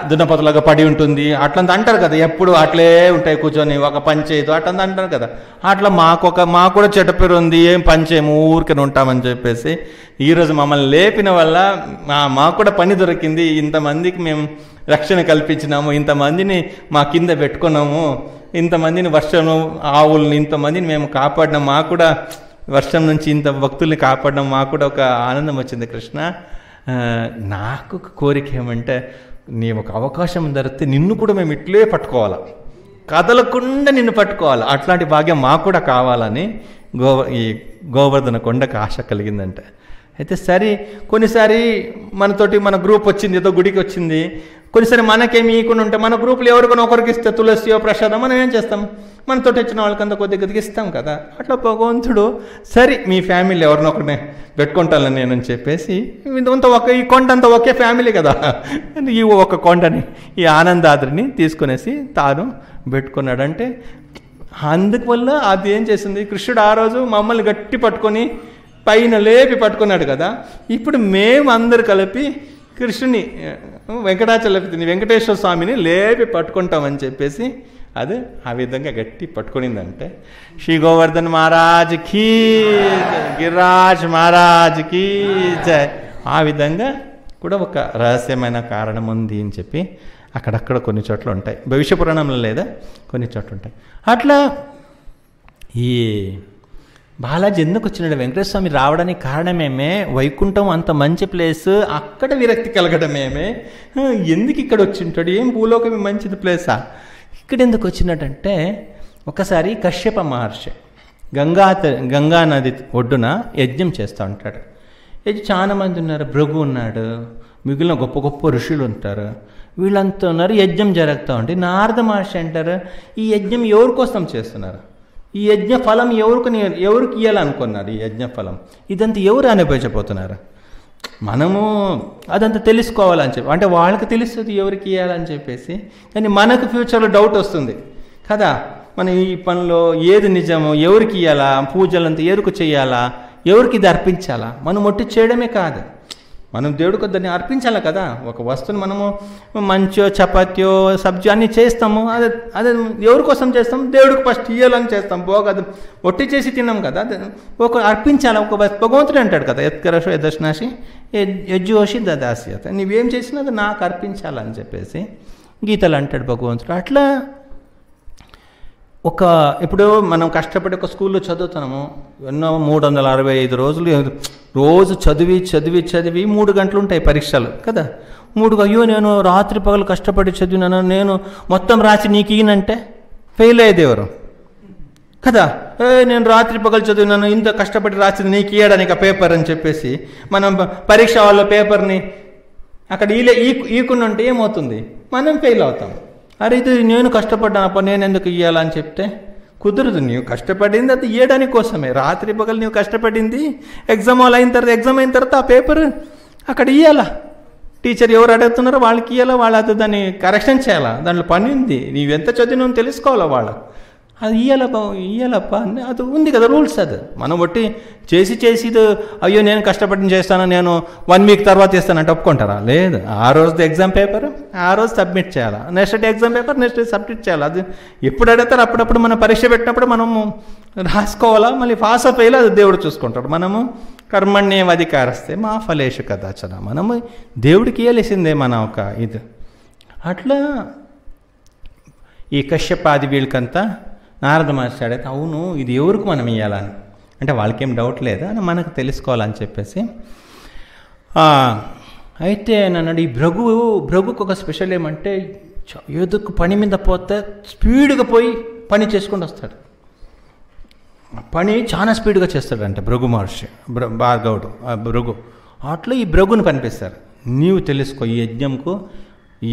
దున్నపతులాగా పడి ఉంటుంది అట్లంతా అంటారు కదా, ఎప్పుడు అట్లే ఉంటాయి కూర్చొని ఒక పని చేయదు అట్లంతా అంటారు కదా. అట్లా మాకు కూడా చెడ్డ పేరు ఉంది, ఏం పని చేయము ఊరికనే ఉంటామని చెప్పేసి ఈరోజు మమ్మల్ని లేపిన వల్ల మాకు కూడా పని దొరికింది, ఇంతమందికి మేము రక్షణ కల్పించినాము, ఇంతమందిని మా కింద పెట్టుకున్నాము, ఇంతమందిని వర్షము ఆవుల్ని ఇంతమందిని మేము కాపాడినాం, మాకు కూడా వర్షం నుంచి ఇంత భక్తుల్ని కాపాడడం మాకు కూడా ఒక ఆనందం వచ్చింది కృష్ణ. నాకు కోరిక ఏమంటే నీ ఒక అవకాశం దొరికితే నిన్ను కూడా మేము ఇట్లే పట్టుకోవాలా, కదలకుండా నిన్ను పట్టుకోవాలి, అట్లాంటి భాగ్యం మాకు కూడా కావాలని ఈ గోవర్ధన కొండకు ఆశ కలిగిందంటే. అయితే సరే కొన్నిసారి మనతోటి మన గ్రూప్ వచ్చింది, ఏదో గుడికి వచ్చింది, కొన్నిసారి మనకేమి ఈకుండా ఉంటే మన గ్రూపులు ఎవరికైనా ఒకరికి ఇస్తే తులసియో ప్రసాదం మనం ఏం చేస్తాం, మనతో వచ్చిన వాళ్ళకంతా కొద్దిగా ఇస్తాం కదా. అట్లా భగవంతుడు సరే మీ ఫ్యామిలీ ఎవరినొకరిని పెట్టుకుంటాను నేను అని చెప్పేసి ఈ కొండ అంతా ఒకే ఫ్యామిలీ కదా, ఈ ఒక కొండని ఈ ఆనందాద్రిని తీసుకునేసి తాను పెట్టుకున్నాడు. అంటే అందువల్ల అది ఏం చేసింది, కృష్ణుడు ఆ రోజు మమ్మల్ని గట్టి పట్టుకొని పైన లేపి పట్టుకున్నాడు కదా. ఇప్పుడు మేము అందరు కలిపి కృష్ణుని వెంకటాచలపతిని వెంకటేశ్వర స్వామిని లేపి పట్టుకుంటామని చెప్పేసి అది ఆ విధంగా గట్టి పట్టుకునిందంటే శ్రీ గోవర్ధన్ మహారాజ్కి గిరిరాజ్ మహారాజ్కి జై. ఆ విధంగా కూడా ఒక రహస్యమైన కారణం ఉంది అని చెప్పి అక్కడక్కడ కొన్ని చోట్ల ఉంటాయి, భవిష్య పురాణంలో లేదా కొన్ని చోట్ల ఉంటాయి. అట్లా ఈ బాలాజీ ఎందుకు వచ్చినాడు, వెంకటేశ్వర స్వామి రావడానికి కారణమేమే, వైకుంఠం అంత మంచి ప్లేస్, అక్కడ విరక్తి కలగడమేమే, ఎందుకు ఇక్కడ వచ్చింటాడు, ఏం భూలోకమే మంచిది ప్లేసా, ఇక్కడ ఎందుకు వచ్చినట్టంటే ఒకసారి కశ్యప మహర్షి గంగా నది ఒడ్డున యజ్ఞం చేస్తూ ఉంటాడు. చాలా మంది ఉన్నారు, భృగు ఉన్నాడు, మిగిలిన గొప్ప గొప్ప ఋషులు ఉంటారు, వీళ్ళంతా ఉన్నారు, యజ్ఞం జరుగుతూ ఉంటే నారద మహర్షి అంటారు, ఈ యజ్ఞం ఎవరి కోసం చేస్తున్నారు, ఈ యజ్ఞ ఫలం ఎవరికి ఇవ్వాలనుకున్నారు, ఈ యజ్ఞ ఫలం ఇదంతా ఎవరు అనుభవించబోతున్నారు, మనము అదంతా తెలుసుకోవాలని చెప్పి, అంటే వాళ్ళకి తెలుస్తుంది ఎవరికి ఇవ్వాలని చెప్పేసి. కానీ మనకు ఫ్యూచర్లో డౌట్ వస్తుంది కదా, మనం ఈ పనిలో ఏది నిజము, ఎవరికి ఇవ్వాలా, పూజలంతా ఎవరికి చేయాలా, ఎవరికి ఇది అర్పించాలా, మనం ఒట్టి చేయడమే కాదు, మనం దేవుడికి దాన్ని అర్పించాలి కదా. ఒక వస్తువుని మనము మంచో చపాతీయో సబ్జీ అన్నీ చేస్తాము, అదే ఎవరి కోసం చేస్తాం, దేవుడికి ఫస్ట్ ఇయ్యాలని చేస్తాం, అది ఒట్టి చేసి తిన్నాం కదా, ఒక అర్పించాలి. ఒక భగవంతుడు అంటాడు కదా, ఎత్కరషో యదర్శనాశి యజ్జోషి దదాస్యత, నువ్వేం చేసినా అది నాకు అర్పించాలని చెప్పేసి గీతలు అంటాడు భగవంతుడు. అట్లా ఇప్పుడు మనం కష్టపడి ఒక స్కూల్లో చదువుతున్నాము, ఎన్నో 365 రోజులు రోజు చదివి 3 గంటలు ఉంటాయి పరీక్షలు కదా. అయ్యో నేను రాత్రి పగలు కష్టపడి చదివినాను, నేను మొత్తం రాసి నీకు ఈయనంటే ఫెయిల్ అయ్యేది ఎవరు కదా. నేను రాత్రి పగలు చదివినాను, ఇంత కష్టపడి రాసింది నీకు ఇయ్యడానికి ఆ పేపర్ అని చెప్పేసి మనం పరీక్ష వాళ్ళ పేపర్ని అక్కడ ఈకుండా ఉంటే ఏమవుతుంది, మనం ఫెయిల్ అవుతాం. అరే ఇది నేను కష్టపడ్డానప్ప, నేను ఎందుకు ఇవ్వాలని చెప్తే కుదరదు. నీవు కష్టపడింది అది ఇవ్వడానికి కోసమే, రాత్రి పగలు నీవు కష్టపడింది ఎగ్జామ్ అయిన తర్వాత ఆ పేపర్ అక్కడ ఇవ్వాలా, టీచర్ ఎవరు అడుగుతున్నారో వాళ్ళకి ఇవ్వాలా, వాళ్ళు దాన్ని కరెక్షన్ చేయాలా, దాంట్లో పని ఉంది, నీవెంత చదివినా తెలుసుకోవాలా వాళ్ళ, అది ఇయ్యాలప్ప అది ఉంది కదా రూల్స్. అది మనం బట్టి చేసి ఇది అయ్యో నేను కష్టపడి చేస్తాను, నేను 1 వీక్ తర్వాత ఇస్తానంటే ఒప్పుకుంటారా? లేదు. ఆ రోజు ఎగ్జామ్ పేపర్ ఆ రోజు సబ్మిట్ చేయాలా, next day exam paper next day submit చేయాలి. అది ఎప్పుడు అడుగుతారు అప్పుడప్పుడు మనం పరీక్ష పెట్టినప్పుడు మనము రాసుకోవాలా, మళ్ళీ పాస్ అప్ అయ్యేలా అది దేవుడు చూసుకుంటాడు. మనము కర్మణ్యేవాధికారస్తే మా ఫలేషు కదాచన, మనము దేవుడికి ఇయ్యలేసిందే మన ఒక ఇది. అట్లా ఈ కశ్యపాది వీళ్ళకంతా నారద మహర్షి అడిగితే అవును ఇది ఎవరికి మనం ఇవ్వాలని అంటే వాళ్ళకేం డౌట్ లేదా అని మనకు తెలుసుకోవాలని చెప్పేసి. అయితే నన్ను ఈ భృగుకు ఒక స్పెషల్ ఏమంటే ఏదో పని మీద పోతే స్పీడ్గా పోయి పని చేసుకుంటూ వస్తాడు. పని చాలా స్పీడ్గా చేస్తాడంట భృగు మహర్షి, భార్గవుడు భృగు. అట్లా ఈ భృగుని కనిపిస్తారు, నీవు తెలుసుకో ఈ యజ్ఞంకు ఈ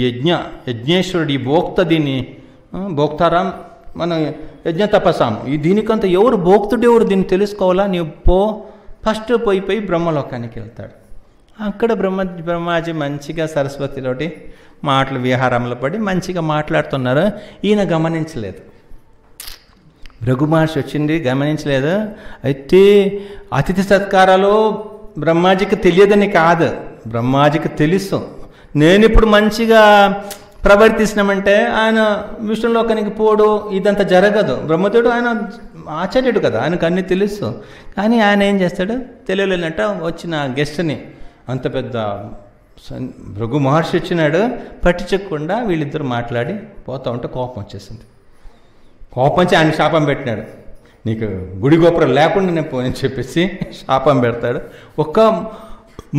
యజ్ఞేశ్వరుడు ఈ భోక్త దీన్ని భోక్తారాం మన యజ్ఞ తపస్సాం ఈ దీనికంతా ఎవరు భోక్తుడు ఎవరు దీన్ని తెలుసుకోవాలా, నీవు ఫస్ట్ పోయి బ్రహ్మలోకానికి వెళ్తాడు. అక్కడ బ్రహ్మాజీ మంచిగా సరస్వతిలోటి మాటలు విహారంలో పడి మంచిగా మాట్లాడుతున్నారు. ఈయన గమనించలేదు, భృగు మహర్షి వచ్చింది గమనించలేదు. అయితే అతిథి సత్కారాలు బ్రహ్మాజీకి తెలియదని కాదు, బ్రహ్మాజీకి తెలుసు. నేను ఇప్పుడు మంచిగా ప్రవర్తిస్తున్నామంటే ఆయన విష్ణులోకానికి పోడు, ఇదంతా జరగదు. బ్రహ్మదేవుడు ఆయన ఆచార్యుడు కదా, ఆయనకు అన్నీ తెలుసు. కానీ ఆయన ఏం చేస్తాడు తెలియలేనట్ట వచ్చిన గెస్ట్ని, అంత పెద్ద భృగు మహర్షి వచ్చినాడు, పట్టించకుండా వీళ్ళిద్దరు మాట్లాడి పోతా ఉంటే కోపం వచ్చేసింది. కోపం వచ్చి ఆయన శాపం పెట్టినాడు, నీకు గుడి గోపురం లేకుండా నేను పోని చెప్పేసి శాపం పెడతాడు. ఒక్క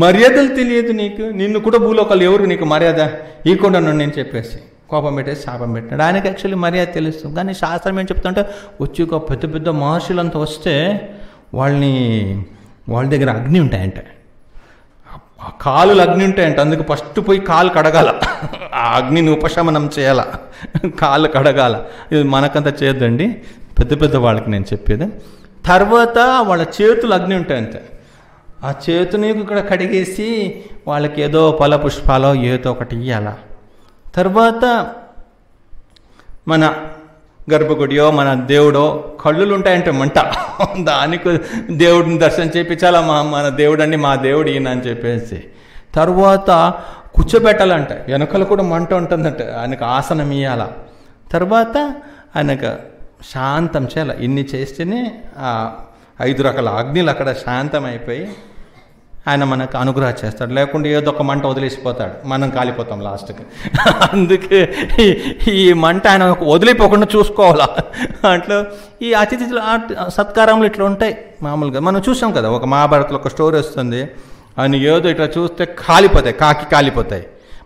మర్యాదలు తెలియదు నీకు, నిన్ను కూడా భూలోకాలు ఎవరు నీకు మర్యాద ఇవ్వకుండా నేను చెప్పేసి కోపం పెట్టేసి శాపం పెట్టినాడు. ఆయనకి యాక్చువల్లీ మర్యాద తెలుసు. కానీ శాస్త్రం ఏం చెప్తుంటే వచ్చి ఒక పెద్ద మహర్షులంతా వస్తే వాళ్ళ దగ్గర అగ్ని ఉంటాయంట, కాలులు అగ్ని ఉంటాయంట. అందుకు ఫస్ట్ పోయి కాలు కడగాల, ఆ అగ్నిని ఉపశమనం చేయాల, కాళ్ళు కడగాల. ఇది మనకంతా చేయొద్దండి, పెద్ద వాళ్ళకి నేను చెప్పేది. తర్వాత వాళ్ళ చేతులు అగ్ని ఉంటాయంట, ఆ చేతుని ఇక్కడ కడిగేసి వాళ్ళకి ఏదో ఫల పుష్పాలో ఏదో ఒకటి ఇవ్వాల. తర్వాత మన గర్భగుడియో మన దేవుడో కళ్ళులు ఉంటాయంటే మంట, దానికి దేవుడిని దర్శనం చేయించాలా, మన దేవుడండి మా దేవుడు ఈయన అని చెప్పేసి. తర్వాత కూర్చోబెట్టాలంట, వెనకలు కూడా మంట ఉంటుందంట, ఆయనకు ఆసనం ఇవ్వాల. తర్వాత ఆయనకు శాంతం చేయాలి. ఇన్ని చేస్తేనే ఆ 5 రకాల అగ్నిలు అక్కడ శాంతం అయిపోయి ఆయన మనకు అనుగ్రహం చేస్తాడు. లేకుంటే ఏదో ఒక మంట వదిలేసిపోతాడు, మనం కాలిపోతాం లాస్ట్కి. అందుకే ఈ మంట ఆయన వదిలిపోకుండా చూసుకోవాలా. అట్లా ఈ అతిథి సత్కారంలో ఇట్లా ఉంటాయి. మామూలుగా మనం చూసాం కదా, ఒక మహాభారత్లో ఒక స్టోరీ వస్తుంది, ఆయన ఏదో ఇట్లా చూస్తే కాలిపోతాయి, కాలిపోతాయి.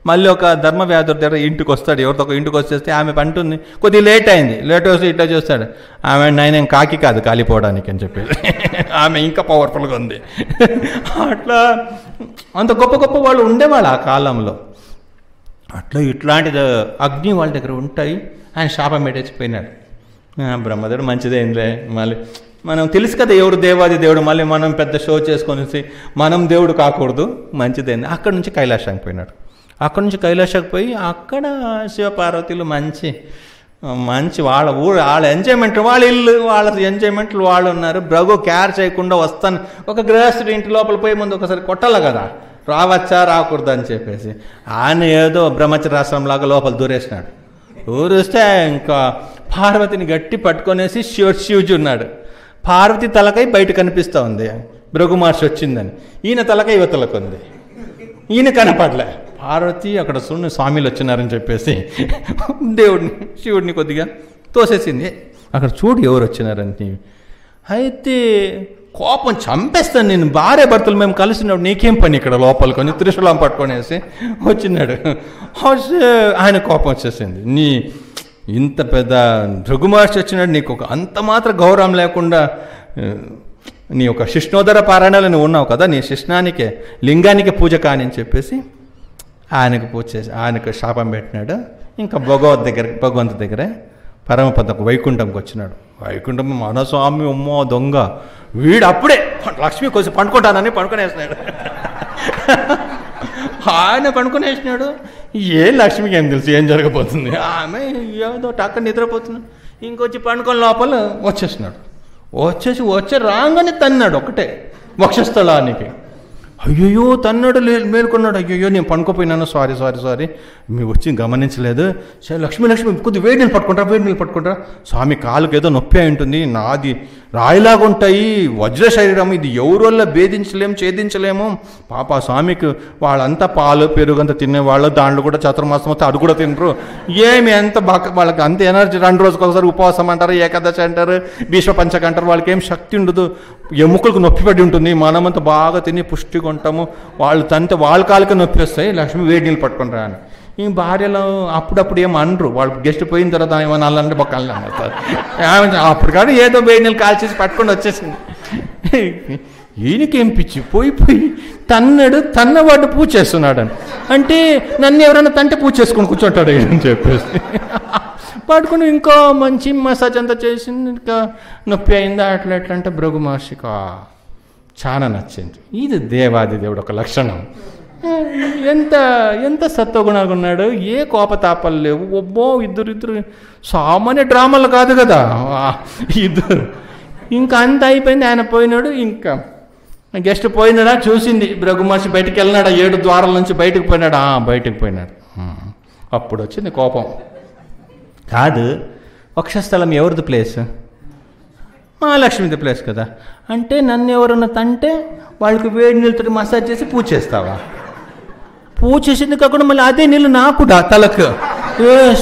మళ్ళీ ఒక ధర్మవ్యాధుడి దగ్గర ఇంటికి వస్తాడు, ఎవరితో ఒక ఇంటికి వచ్చేస్తే ఆమె అంటుంది కొద్దిగా లేట్ అయింది, లేట్ వస్తే ఇట్లా చూస్తాడు, ఆమె నేను కాకి కాదు కాలిపోవడానికి అని చెప్పేసి, ఆమె ఇంకా పవర్ఫుల్గా ఉంది. అట్లా అంత గొప్ప వాళ్ళు ఉండేవాళ్ళు ఆ కాలంలో. అట్లా ఇట్లాంటిది అగ్ని వాళ్ళ దగ్గర ఉంటాయి. ఆయన శాపం పెట్టేసిపోయినాడు. బ్రహ్మదేవుడు మంచిదేంలే, మళ్ళీ మనం తెలుసు కదా ఎవరు దేవాది దేవుడు, మళ్ళీ మనం పెద్ద షో చేసుకొని మనం దేవుడు కాకూడదు, మంచిదేంది. అక్కడి నుంచి కైలాసానికి పోయినాడు. అక్కడి నుంచి కైలాసకు పోయి అక్కడ శివపార్వతులు మంచి వాళ్ళ ఊరు, వాళ్ళ ఎంజాయ్మెంట్, వాళ్ళ ఇల్లు, వాళ్ళ ఎంజాయ్మెంట్లు వాళ్ళు ఉన్నారు. భృగు కేర్ చేయకుండా వస్తాను, ఒక గృహస్థుడి ఇంటి లోపల పోయి ముందు ఒకసారి కొట్టాలి కదా, రావచ్చా రాకూడదు అని చెప్పేసి. ఆయన ఏదో బ్రహ్మచర్యాశ్రమంలాగా లోపల దూరేసినాడు. దూరేస్తే ఇంకా పార్వతిని గట్టి పట్టుకొనేసి శివుజీ ఉన్నాడు. పార్వతి తలకై బయట కనిపిస్తూ ఉంది, భృగు మహర్షి వచ్చిందని. ఈయన తలకై యువతలకు ఉంది, ఈయన కనపడలే. పార్వతి అక్కడ స్వామిలు వచ్చినారని చెప్పేసి శివుడిని కొద్దిగా తోసేసింది. అక్కడ చూడు ఎవరు వచ్చినారని. అయితే కోపం చంపేస్తాను నేను, భార్య భర్తలు మేము కలిసినాడు, నీకేం పని ఇక్కడ లోపలికి కొని త్రిశూలం పట్టుకొనేసి వచ్చినాడు. ఆయన కోపం వచ్చేసింది, నీ ఇంత పెద్ద భృగు మహర్షి వచ్చినాడు, నీకు ఒక అంత మాత్రం గౌరవం లేకుండా నీ ఒక శిష్ణోదర పారాయణాలు నువ్వు ఉన్నావు కదా, నీ శిష్ణానికే లింగానికి పూజ కాని అని చెప్పేసి ఆయనకు పూజ చేసి ఆయనకు శాపం పెట్టినాడు. ఇంకా భగవంతు దగ్గరే పరమపదకు వైకుంఠంకి వచ్చినాడు. వైకుంఠం మనస్వామి అమ్మో దొంగ, వీడు అప్పుడే లక్ష్మి కొంచెం పండుకుంటానని పండుకొనేసినాడు. ఆయన పడుకునేసినాడు. లక్ష్మికి ఏం తెలుసు ఏం జరగబోతుంది, ఆమె ఏదో టక్క నిద్రపోతుంది. ఇంకొచ్చి పండుకొని లోపల వచ్చేసినాడు. వచ్చి రాగానే తన్నాడు ఒకటే వక్షస్థలానికి. అయ్యో తన్నాడు, మేలుకున్నాడు. అయ్యో నేను పనుకోపోయినాను, సారీ మీరు వచ్చి గమనించలేదు. సరే లక్ష్మి కొద్ది వేడి నీళ్ళు పట్టుకుంటారా. స్వామి కాలుకి ఏదో నొప్పి అయి ఉంటుంది, నాది రాయిలాగా ఉంటాయి, వజ్ర శరీరం, ఇది ఎవరి వల్ల ఛేదించలేము. పాప స్వామికి వాళ్ళంతా పాలు పెరుగు అంతా తినేవాళ్ళు, దాంట్లో కూడా చతుర్మాసం వస్తే అది కూడా తినరు. ఎంత వాళ్ళకి అంత ఎనర్జీ, 2 రోజులకు ఒకసారి ఉపవాసం అంటారు, ఏకాదశి అంటారు, భీష్మ పంచక అంటారు. వాళ్ళకి ఏం శక్తి ఉండదు, ఎముకలకు నొప్పి పడి ఉంటుంది. మనమంతా బాగా తిని పుష్టిగా ఉంటాము, వాళ్ళు తంతే వాళ్ళ కాళ్ళకి నొప్పి వస్తాయి. లక్ష్మి వేడి నీళ్ళు పట్టుకుని రాని. ఈ భార్యలో అప్పుడప్పుడు ఏమో అనరు, వాళ్ళు గెస్ట్ పోయిన తర్వాత ఏమన్నా అల్లంటే బొక్కలు అన్నారు. అప్పుడు కానీ ఏదో వేడి నీళ్ళు కాల్చేసి పట్టుకొని వచ్చేసింది. ఈయనకేం పిచ్చి, పోయి తన్నవాడు పూజ చేస్తున్నాడు అంటే నన్ను ఎవరైనా తంటే పూజ చేసుకుని కూర్చుంటాడు అని చెప్పేసి పట్టుకుని ఇంకా మంచి మసాజ్ అంతా చేసింది. ఇంకా నొప్పి అయిందా అట్లా అంటే భృగు మహర్షికి చాలా నచ్చింది. ఇది దేవాది దేవుడు ఒక లక్షణం. ఎంత సత్వగుణంగా ఉన్నాడు, ఏ కోపతాపాలు లేవు. ఒబ్బో ఇద్దరు సామాన్య డ్రామాలు కాదు కదా ఇద్దరు. ఇంకా అంత అయిపోయింది, ఆయన పోయినాడు. ఇంకా గెస్ట్ పోయినాడా చూసింది, భృగు మహర్షి బయటికి వెళ్ళినాడా, 7 ద్వారాల నుంచి బయటకు పోయినాడు. అప్పుడు వచ్చింది కోపం. కాదు, వక్షస్థలం ఎవరిది ప్లేస్? మహాలక్ష్మిది ప్లేస్ కదా. అంటే నన్ను ఎవరన్నా తంటే వాళ్ళకి వేడి నీళ్ళతో మసాజ్ చేసి పూజ చేస్తావా? పూజ చేసింది కాకుండా మళ్ళీ అదే నీళ్ళు నాకు తలకు.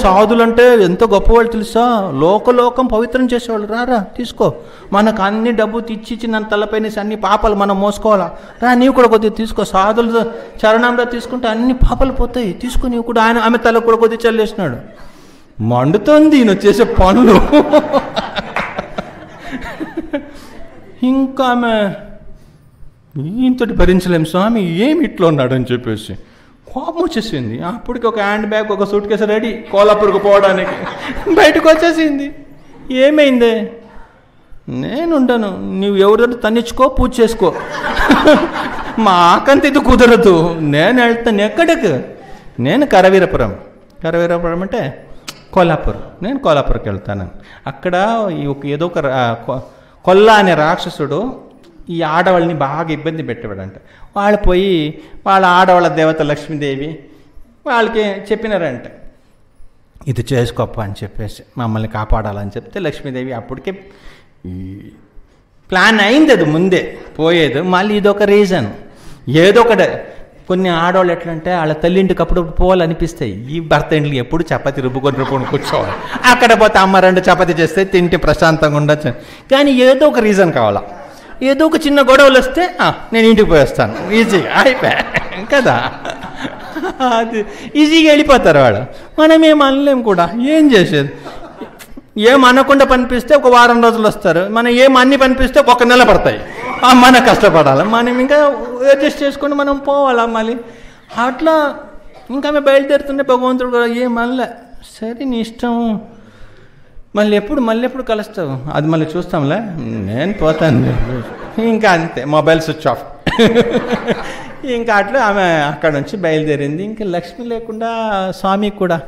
సాధులు అంటే ఎంత గొప్పవాళ్ళు తెలుసా, లోకం పవిత్రం చేసేవాళ్ళు. రారా తీసుకో, మనకు అన్ని డబ్బు తెచ్చిచ్చి నన్ను తలపైన అన్ని పాపాలు మనం మోసుకోవాలా, రా నీవు కూడా కొద్దిగా తీసుకో. సాధులు చరణంలో తీసుకుంటే అన్ని పాపాలు పోతాయి, తీసుకో నీవు కూడా. ఆమె తలకు కూడా కొద్దిగా చల్లేసినాడు. మండుతుంది ఈయన చేసే పనులు. ఇంకా ఆమె ఈయనతోటి భరించలేం స్వామి, ఏమి ఇట్లా ఉన్నాడు అని చెప్పేసి కోపం వచ్చేసింది. అప్పటికి ఒక హ్యాండ్ బ్యాగ్, ఒక సూట్ కేసు రెడీ కోలాపూర్కి పోవడానికి బయటకు వచ్చేసింది. ఏమైంది? నేనుంటాను, నువ్వు ఎవరితో తన్నించుకో, పూజ చేసుకో, మాకంత ఇది కుదరదు. నేను వెళ్తాను ఎక్కడికి? నేను కరవీరపురం అంటే కోల్హాపూర్. నేను కోల్హాపూర్కి వెళ్తాను. అక్కడ ఏదో ఒక కొల్ల అనే రాక్షసుడు ఈ ఆడవాళ్ళని బాగా ఇబ్బంది పెట్టేవాడంట. వాళ్ళు పోయి వాళ్ళ ఆడవాళ్ళ దేవత లక్ష్మీదేవి వాళ్ళకి చెప్పినారంట, ఇది చేసుకోప్ప అని చెప్పేసి, మమ్మల్ని కాపాడాలని చెప్తే లక్ష్మీదేవి అప్పటికే ప్లాన్ అయింది, అది ముందే పోయేది. మళ్ళీ ఇదొక రీజన్, ఏదో ఒకటి. కొన్ని ఆడవాళ్ళు ఎట్లంటే వాళ్ళ తల్లింటికి అప్పుడప్పుడు పోవాలనిపిస్తాయి. ఈ భర్త ఇంటికి ఎప్పుడు చపాతి రుబ్బుకొని కూర్చోవాలి. అక్కడ పోతే అమ్మ 2 చపాతీ చేస్తే తింటే ప్రశాంతంగా ఉండొచ్చు. కానీ ఏదో ఒక రీజన్ కావాలా, ఏదో ఒక చిన్న గొడవలు వస్తే నేను ఇంటికి పోయేస్తాను, ఈజీగా అయిపోయా కదా. అది ఈజీగా వెళ్ళిపోతారు వాళ్ళు. మనం ఏం అనలేం కూడా, ఏం చేసేది. ఏం అనకుండా పనిపిస్తే ఒక వారం రోజులు వస్తారు, మనం ఏం అన్ని పనిపిస్తే 1 నెల పడతాయి. మన కష్టపడాలి, మనం ఇంకా అడ్జస్ట్ చేసుకొని మనం పోవాలా మళ్ళీ. అట్లా ఇంకా ఆమె బయలుదేరుతుంటే భగవంతుడు కూడా ఏమనలే, సరే నీ ఇష్టం, మళ్ళీ ఎప్పుడు కలుస్తావు, అది మళ్ళీ చూస్తాంలే, నేను పోతాను. ఇంకా అంతే, మొబైల్ స్విచ్ ఆఫ్. ఇంకా అట్లా ఆమె అక్కడ నుంచి బయలుదేరింది. ఇంకా లక్ష్మి లేకుండా స్వామి కూడా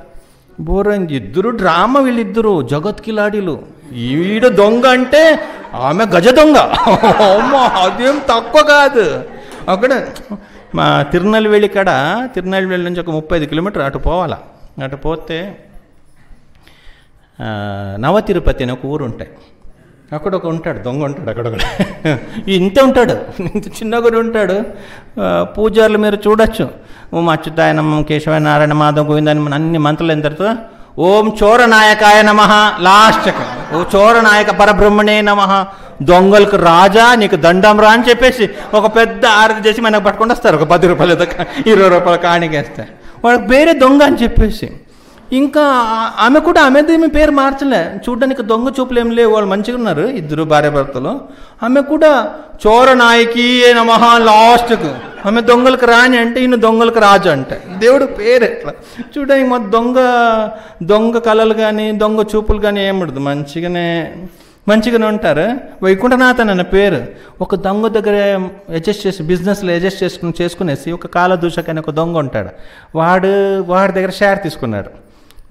బోరం. ఇద్దరు డ్రామా, వీళ్ళిద్దరు జగత్కిలాడీలు. ఈడ దొంగ అంటే ఆమె గజ దొంగ. అమ్మా అదేం తక్కువ కాదు. అక్కడ మా తిరునెల్వేలి తిరునెల్వేలి నుంచి ఒక 35 కిలోమీటర్ అటు పోవాలా. అటు పోతే నవ తిరుపతి అని ఒక ఊరు ఉంటాయి. అక్కడ ఒక ఉంటాడు, దొంగ ఉంటాడు అక్కడ కూడా. ఇంతే ఉంటాడు, ఇంత చిన్నగా ఉంటాడు. పూజారులు మీరు చూడొచ్చు, ఓం అచ్యుతాయ నమః, కేశవాయ నారాయణ మాధవ గోవిందాన్ని అన్ని మంత్రులు అయిన తర్వాత ఓం చోరనాయకాయ నమః, లాస్ట్ ఓ చోరనాయక పరబ్రహ్మణే నమః, దొంగలకు రాజా నీకు దండం రా అని చెప్పేసి ఒక పెద్ద ఆరతి చేసి మనకు పట్టుకొని వస్తారు. ఒక 10 రూపాయలు 20 రూపాయలు కాణికేస్తారు. వాళ్ళకి వేరే దొంగ అని చెప్పేసి. ఇంకా ఆమె కూడా ఆమె పేరు మార్చలే, చూడడానికి దొంగ చూపులు ఏం లేవు, వాళ్ళు మంచిగా ఉన్నారు ఇద్దరు భార్యాభర్తలు. ఆమె కూడా చోరనాయకి నమః లాస్ట్కు. ఆమె దొంగలకు రాణి అంటే ఈయన దొంగలకు రాజు అంటే. దేవుడు పేరు ఎట్లా చూడడానికి మా దొంగ కళలు కానీ దొంగ చూపులు కానీ ఏముండదు, మంచిగానే మంచిగానే ఉంటారు. వైకుంఠనాథన్ అన్న పేరు. ఒక దొంగ దగ్గర బిజినెస్లో అడ్జస్ట్ చేసుకునేసి ఒక కాలదూషక అని ఒక దొంగ ఉంటాడు. వాడి దగ్గర షేర్ తీసుకున్నాడు.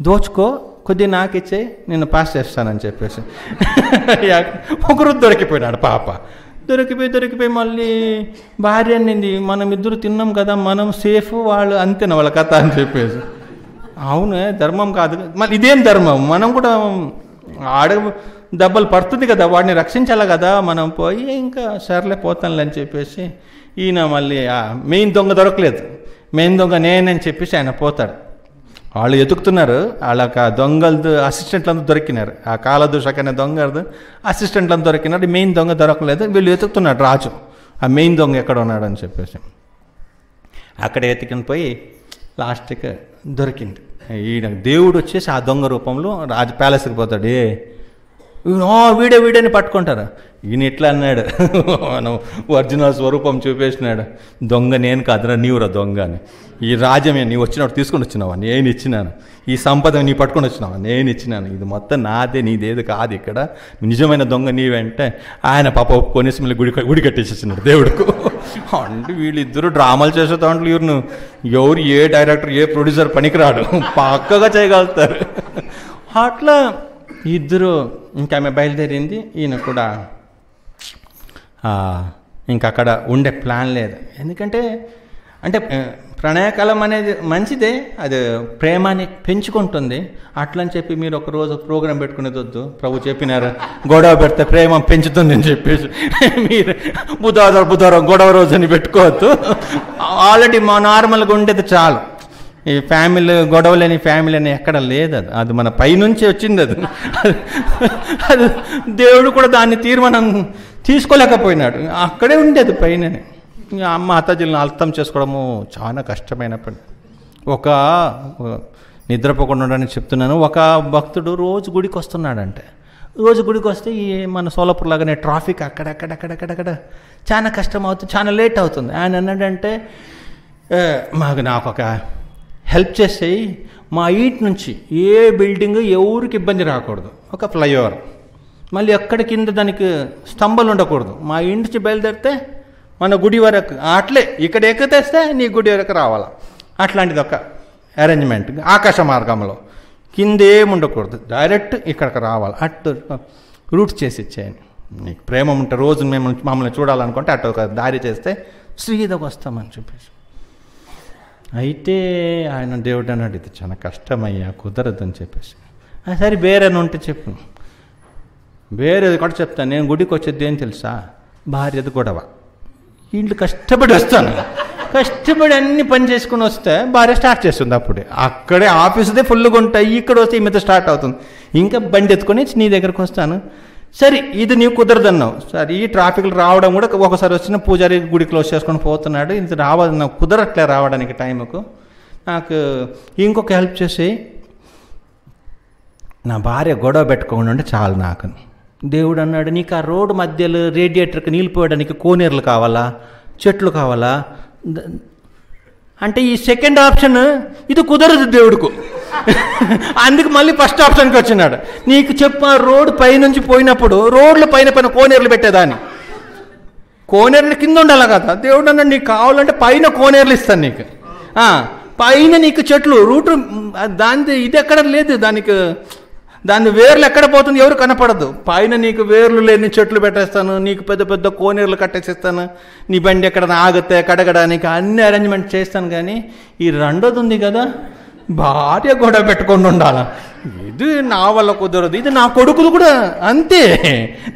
దోచుకో, కొద్దిగా నాకు ఇచ్చే, నిన్ను పాస్ చేస్తానని చెప్పేసి ఒకరు దొరికిపోయినాడు. పాప దొరికిపోయి మళ్ళీ భార్య అనింది, మనం ఇద్దరు తిన్నాం కదా, మనం సేఫ్, వాళ్ళు అంతేనా వాళ్ళ కథ అని చెప్పేసి. అవునే, ధర్మం కాదు, మళ్ళీ ఇదేం ధర్మం, మనం కూడా దెబ్బలు పడుతుంది కదా, వాడిని రక్షించాలి కదా, మనం పోయి ఇంకా సర్లే పోతానులే అని చెప్పేసి ఈయన మళ్ళీ మెయిన్ దొంగ దొరకలేదు. మెయిన్ దొంగ నేనని చెప్పేసి ఆయన పోతాడు. వాళ్ళు ఎతుకుతున్నారు, వాళ్ళకి ఆ దొంగలది అసిస్టెంట్లంతా దొరికినారు. ఆ కాలదూషక అనే దొంగది అసిస్టెంట్లంతా దొరికినారు. మెయిన్ దొంగ దొరకలేదు. వీళ్ళు ఎతుకుతున్నాడు రాజు, ఆ మెయిన్ దొంగ ఎక్కడ ఉన్నాడు అని చెప్పేసి. అక్కడ ఎత్తుకుని పోయి లాస్ట్కి దొరికింది. ఈయన దేవుడు వచ్చేసి ఆ దొంగ రూపంలో రాజు ప్యాలెస్కి పోతాడు. వీడని పట్టుకుంటారు. ఈయన ఇట్లా అన్నాడు, మనం ఒరిజినల్ స్వరూపం చూపేసినాడు. దొంగ నేను కాదురా, నీవురా దొంగ అని. ఈ రాజ్యమే నీవు వచ్చినప్పుడు తీసుకొని వచ్చినావా, నేను ఇచ్చినాను. ఈ సంపద నీ పట్టుకొని వచ్చినావా, నేను ఇచ్చినాను. ఇది మొత్తం నాదే, నీదేది కాదు. ఇక్కడ నిజమైన దొంగ నీవంటే ఆయన పాప ఒప్పుకొనేసి మళ్ళీ గుడి కట్టేసేసినాడు దేవుడుకు. అంటే వీళ్ళిద్దరూ డ్రామాలు చేసే దాంట్లో ఎవరు ఏ డైరెక్టర్ ఏ ప్రొడ్యూసర్ పనికిరాడు, పక్కగా చేయగలుగుతారు. అట్లా ఇద్దరు ఇంకా ఆమె బయలుదేరింది. ఈయన కూడా ఇంకా అక్కడ ఉండే ప్లాన్ లేదు. ఎందుకంటే ప్రణయకాలం అనేది మంచిదే, అది ప్రేమాన్ని పెంచుకుంటుంది. అట్లని చెప్పి మీరు ఒక రోజు ప్రోగ్రాం పెట్టుకునేది వద్దు. ప్రభు చెప్పినారు గొడవ పెడితే ప్రేమ పెంచుతుంది అని చెప్పేసి మీరు బుధవారం గొడవ రోజు అని పెట్టుకోవద్దు. ఆల్రెడీ మా నార్మల్గా ఉండేది చాలు. ఈ ఫ్యామిలీ గొడవ లేని ఫ్యామిలీ అని ఎక్కడ లేదు. అది మన పైనుంచి వచ్చింది. అది దేవుడు కూడా దాన్ని తీర్మానం తీసుకోలేకపోయినాడు. అక్కడే ఉండేది పైననే. అమ్మ అత్తాజీలను అర్థం చేసుకోవడము చాలా కష్టమైన పని. ఒక నిద్రపోకుండా ఉండడానికి చెప్తున్నాను. ఒక భక్తుడు రోజు గుడికి వస్తున్నాడంటే, రోజు గుడికి వస్తే ఈ మన సోలాపూర్ లాగానే ట్రాఫిక్ అక్కడక్కడక్కడక్కడక్కడ చాలా కష్టం అవుతుంది, చాలా లేట్ అవుతుంది. ఆయన అన్నాడంటే, నాకు ఒక హెల్ప్ చేసేయి, మా ఇంటి నుంచి ఏ బిల్డింగ్ ఎవరికి ఇబ్బంది రాకూడదు, ఒక ఫ్లైఓవర్, మళ్ళీ ఎక్కడ కింద దానికి స్తంభాలు ఉండకూడదు, మా ఇంటి నుంచి బయలుదేరితే మన గుడి వరకు అట్లే ఇక్కడ ఎక్కతేస్తే నీ గుడి వరకు రావాలా, అట్లాంటిది ఒక అరేంజ్మెంట్. ఆకాశ మార్గంలో కింద ఏమి ఉండకూడదు, డైరెక్ట్ ఇక్కడికి రావాలి. అటు రూట్స్ చేసి ఇచ్చేయండి. నీకు ప్రేమ ఉంటే రోజు మమ్మల్ని చూడాలనుకుంటే అటు ఒక దారి చేస్తే శ్రీదకు వస్తామని చెప్పేసి. అయితే ఆయన దేవుడు అన్నాడు, ఇది చాలా కష్టమయ్యా, కుదరదు అని చెప్పేసి. సరే వేరేని ఉంటే చెప్పు. వేరేది కూడా చెప్తాను. నేను గుడికి వచ్చేది ఏం తెలుసా, భార్యది గొడవ. ఇంట్లో కష్టపడి వస్తాను, కష్టపడి అన్ని పని చేసుకుని వస్తే భార్య స్టార్ట్ చేస్తుంది. అప్పుడే అక్కడే ఆఫీసుదే ఫుల్గా ఉంటాయి, ఇక్కడ వస్తే ఈ మీద స్టార్ట్ అవుతుంది. ఇంకా బండి ఎత్తుకొని నీ దగ్గరకు వస్తాను. సరే ఇది నీవు కుదరదన్నావు. సరే ఈ ట్రాఫిక్లు రావడం కూడా ఒకసారి వచ్చిన పూజారి గుడి క్లోజ్ చేసుకొని పోతున్నాడు. ఇది నాకు కుదరట్లే రావడానికి టైంకు. నాకు ఇంకొక హెల్ప్ చేసి, నా భార్య గొడవ పెట్టుకోకుండా ఉంటే చాలు నాకు. దేవుడు అన్నాడు, నీకు ఆ రోడ్డు మధ్యలో రేడియేటర్కి నీళ్ళు పోయడానికి కోనేరులు కావాలా, చెట్లు కావాలా అంటే ఈ సెకండ్ ఆప్షన్ ఇది కుదరదు దేవుడుకు. అందుకు మళ్ళీ ఫస్ట్ ఆప్షన్కి వచ్చినాడు. నీకు చెప్ప రోడ్డు పైనుంచి పోయినప్పుడు రోడ్ల పైన కోనేరులు పెట్టేదాన్ని, కోనేరులు కింద ఉండాలి కదా. దేవుడు అన్నాడు, నీకు కావాలంటే పైన కోనేరులు ఇస్తాను నీకు, పైన నీకు చెట్లు రూటు దాని ఇది ఎక్కడ లేదు, దాని వేర్లు ఎక్కడ పోతుంది ఎవరు కనపడదు. పైన నీకు వేర్లు లేని చెట్లు పెట్టేస్తాను, నీకు పెద్ద పెద్ద కోనేరులు కట్టేసిస్తాను, నీ బండి ఎక్కడ ఆగితే కడగడానికి అన్ని అరేంజ్మెంట్ చేస్తాను. కానీ ఈ రెండోది ఉంది కదా, భార్య గొడవ పెట్టుకొని ఉండాలా, ఇది నా వల్ల కుదరదు. ఇది నా కొడుకులు కూడా అంతే,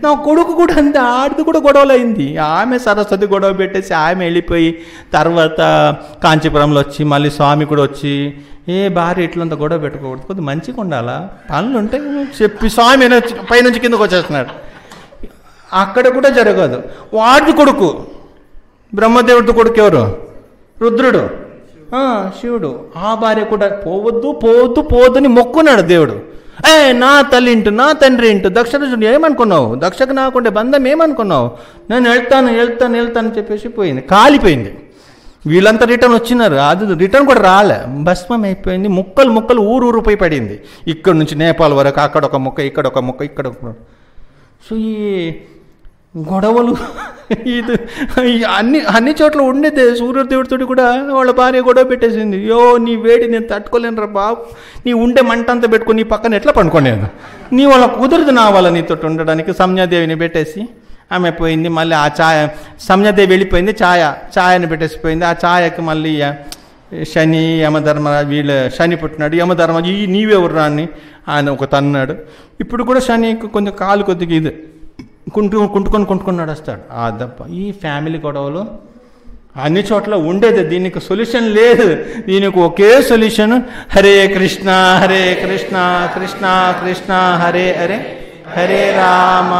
నా కొడుకు కూడా అంతే, ఆడిది కూడా గొడవలు అయింది. ఆమె సరస్వతి గొడవ పెట్టేసి ఆమె వెళ్ళిపోయి తర్వాత కాంచీపురంలో వచ్చి మళ్ళీ స్వామి కూడా వచ్చి, ఏ భార్య ఇట్లంత గొడవ పెట్టుకోకూడదు, కొద్దిగా మంచిగా ఉండాలా, పనులు ఉంటే చెప్పి స్వామి పైనుంచి కిందకు వచ్చేస్తున్నాడు. అక్కడ కూడా జరగదు. వాడిది కొడుకు బ్రహ్మదేవుడి కొడుకు ఎవరు, రుద్రుడు, శివుడు. ఆ భార్య కూడా పోవద్దని మొక్కున్నాడు దేవుడు. నా తల్లి ఇంటు, నా తండ్రి ఇంటు, దక్ష ఏమనుకున్నావు, దక్షకు నాకుండే బంధం ఏమనుకున్నావు, నేను వెళ్తాను చెప్పేసి పోయింది, కాలిపోయింది. వీళ్ళంతా రిటర్న్ వచ్చినారు, అది రిటర్న్ కూడా రాలే, భస్మం అయిపోయింది. ముక్కలు ఊరు పోయి పడింది. ఇక్కడ నుంచి నేపాల్ వరకు, అక్కడ ఒక ముక్క, ఇక్కడ ఒక ముక్క, ఇక్కడ ఒక. సో ఈ గొడవలు ఇది అన్ని చోట్ల ఉండేదే. సూర్యదేవుడితో కూడా వాళ్ళ భార్య గొడవ పెట్టేసింది. యో నీ వేడి నేను తట్టుకోలేను రా బాబు, నీ ఉండే మంట అంతా పెట్టుకొని నీ పక్కన ఎట్లా పనుకోలేదు, నీ వాళ్ళ కుదరదు నా వాళ్ళ నీతో ఉండడానికి. సంజ్ఞాదేవిని పెట్టేసి ఆమె పోయింది. మళ్ళీ ఆ సంజ్ఞాదేవి వెళ్ళిపోయింది, ఛాయని పెట్టేసిపోయింది. ఆ ఛాయకి మళ్ళీ శని యమధర్మ శని పుట్టినాడు. యమధర్మ నీవెవరు అని ఆయన ఒక తన్నాడు. ఇప్పుడు కూడా శని కొంచెం కాలు కొద్దిగా ఇది కుంటుకొని వస్తాడు. దప్ప ఈ ఫ్యామిలీ గొడవలు అన్ని చోట్ల ఉండేది. దీనికి సొల్యూషన్ లేదు, దీనికి ఒకే సొల్యూషన్, హరే కృష్ణ హరే కృష్ణ కృష్ణ కృష్ణ హరే హరే హరే రామ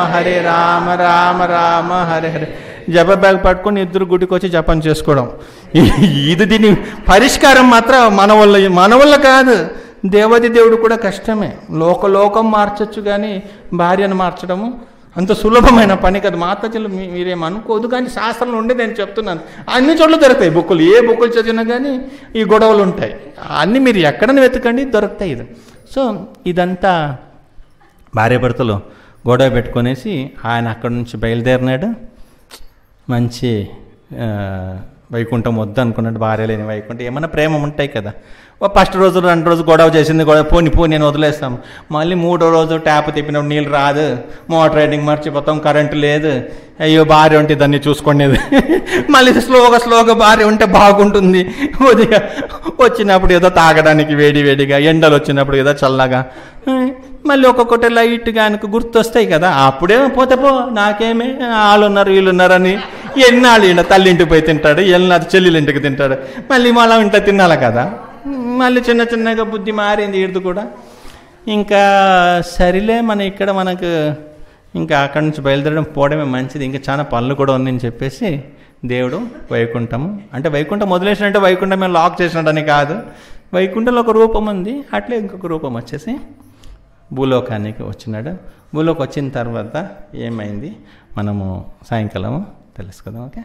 రామ రామ హరే హరే. జప బ్యాగ్ పట్టుకొని ఇద్దరు గుడికి వచ్చి జపం చేసుకోవడం. ఇది దీని పరిష్కారం మాత్రం మన వల్ల కాదు. దేవది దేవుడు కూడా కష్టమే. లోకం మార్చచ్చు, కానీ భార్యను మార్చడము అంత సులభమైన పని కదా. మాతాజీలు మీరేమనుకోదు, కానీ శాస్త్రంలో ఉండేది నేను చెప్తున్నాను. అన్ని చోట్ల దొరుకుతాయి బుక్కులు, ఏ బుక్కులు చదివినా కానీ ఈ గొడవలు ఉంటాయి. అన్నీ మీరు ఎక్కడని వెతకండి దొరుకుతాయి. ఇది సో ఇదంతా భార్యాభర్తలు గొడవ పెట్టుకునేసి ఆయన అక్కడి నుంచి బయలుదేరినాడు. మంచి వైకుంఠం వద్దు అనుకున్నాడు. భార్య లేని వైకుంఠం, ఏమన్నా ప్రేమ ఉంటాయి కదా. ఫస్ట్ రోజు 2 రోజు గొడవ చేసింది, పోని నేను వదిలేస్తాం. మళ్ళీ 3వ రోజు ట్యాప్ తిప్పినప్పుడు నీళ్ళు రాదు, మోటార్ రైడింగ్ మర్చిపోతాం, కరెంటు లేదు, అయ్యో భార్య ఉంటే దాన్ని చూసుకునేది. మళ్ళీ స్లోగా భార్య ఉంటే బాగుంటుంది. కొద్దిగా వచ్చినప్పుడు ఏదో తాగడానికి వేడిగా, ఎండలు వచ్చినప్పుడు ఏదో చల్లగా, మళ్ళీ ఒక్కొక్కటి లైట్గా ఆయనకు గుర్తొస్తాయి కదా. అప్పుడేమో పోతే నాకేమే వాళ్ళున్నారు వీళ్ళున్నారని ఎన్నాళ్ళు తల్లింటికి పోయి తింటాడు, ఎన్నాళ్ళు చెల్లెలింటికి తింటాడు, మళ్ళీ మళ్ళీ ఇంట్లో తినాలి కదా. మళ్ళీ చిన్నగా బుద్ధి మారింది ఈడుది కూడా. ఇంకా సరిలే మనకు ఇంకా అక్కడి నుంచి బయలుదేరడం పోవడమే మంచిది, ఇంకా చాలా పనులు కూడా ఉందని చెప్పేసి దేవుడు వైకుంఠము అంటే వైకుంఠం వదిలేసినట్టే వైకుంఠం మేము లాక్ చేసినట్టని కాదు. వైకుంఠంలో ఒక రూపం ఉంది, అట్లే ఇంకొక రూపం వచ్చేసి భూలోకానికి వచ్చినాడు. భూలోకి వచ్చిన తర్వాత ఏమైంది మనము సాయంకాలము తెలుసుకుందాం. ఓకే,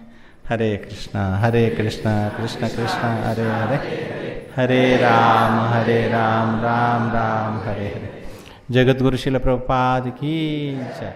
హరే కృష్ణ కృష్ణ కృష్ణ హరే హరే హరే రామ రామ రామ హరే హరే. జగద్గురు శ్రీల ప్రభుపాద కీ జై.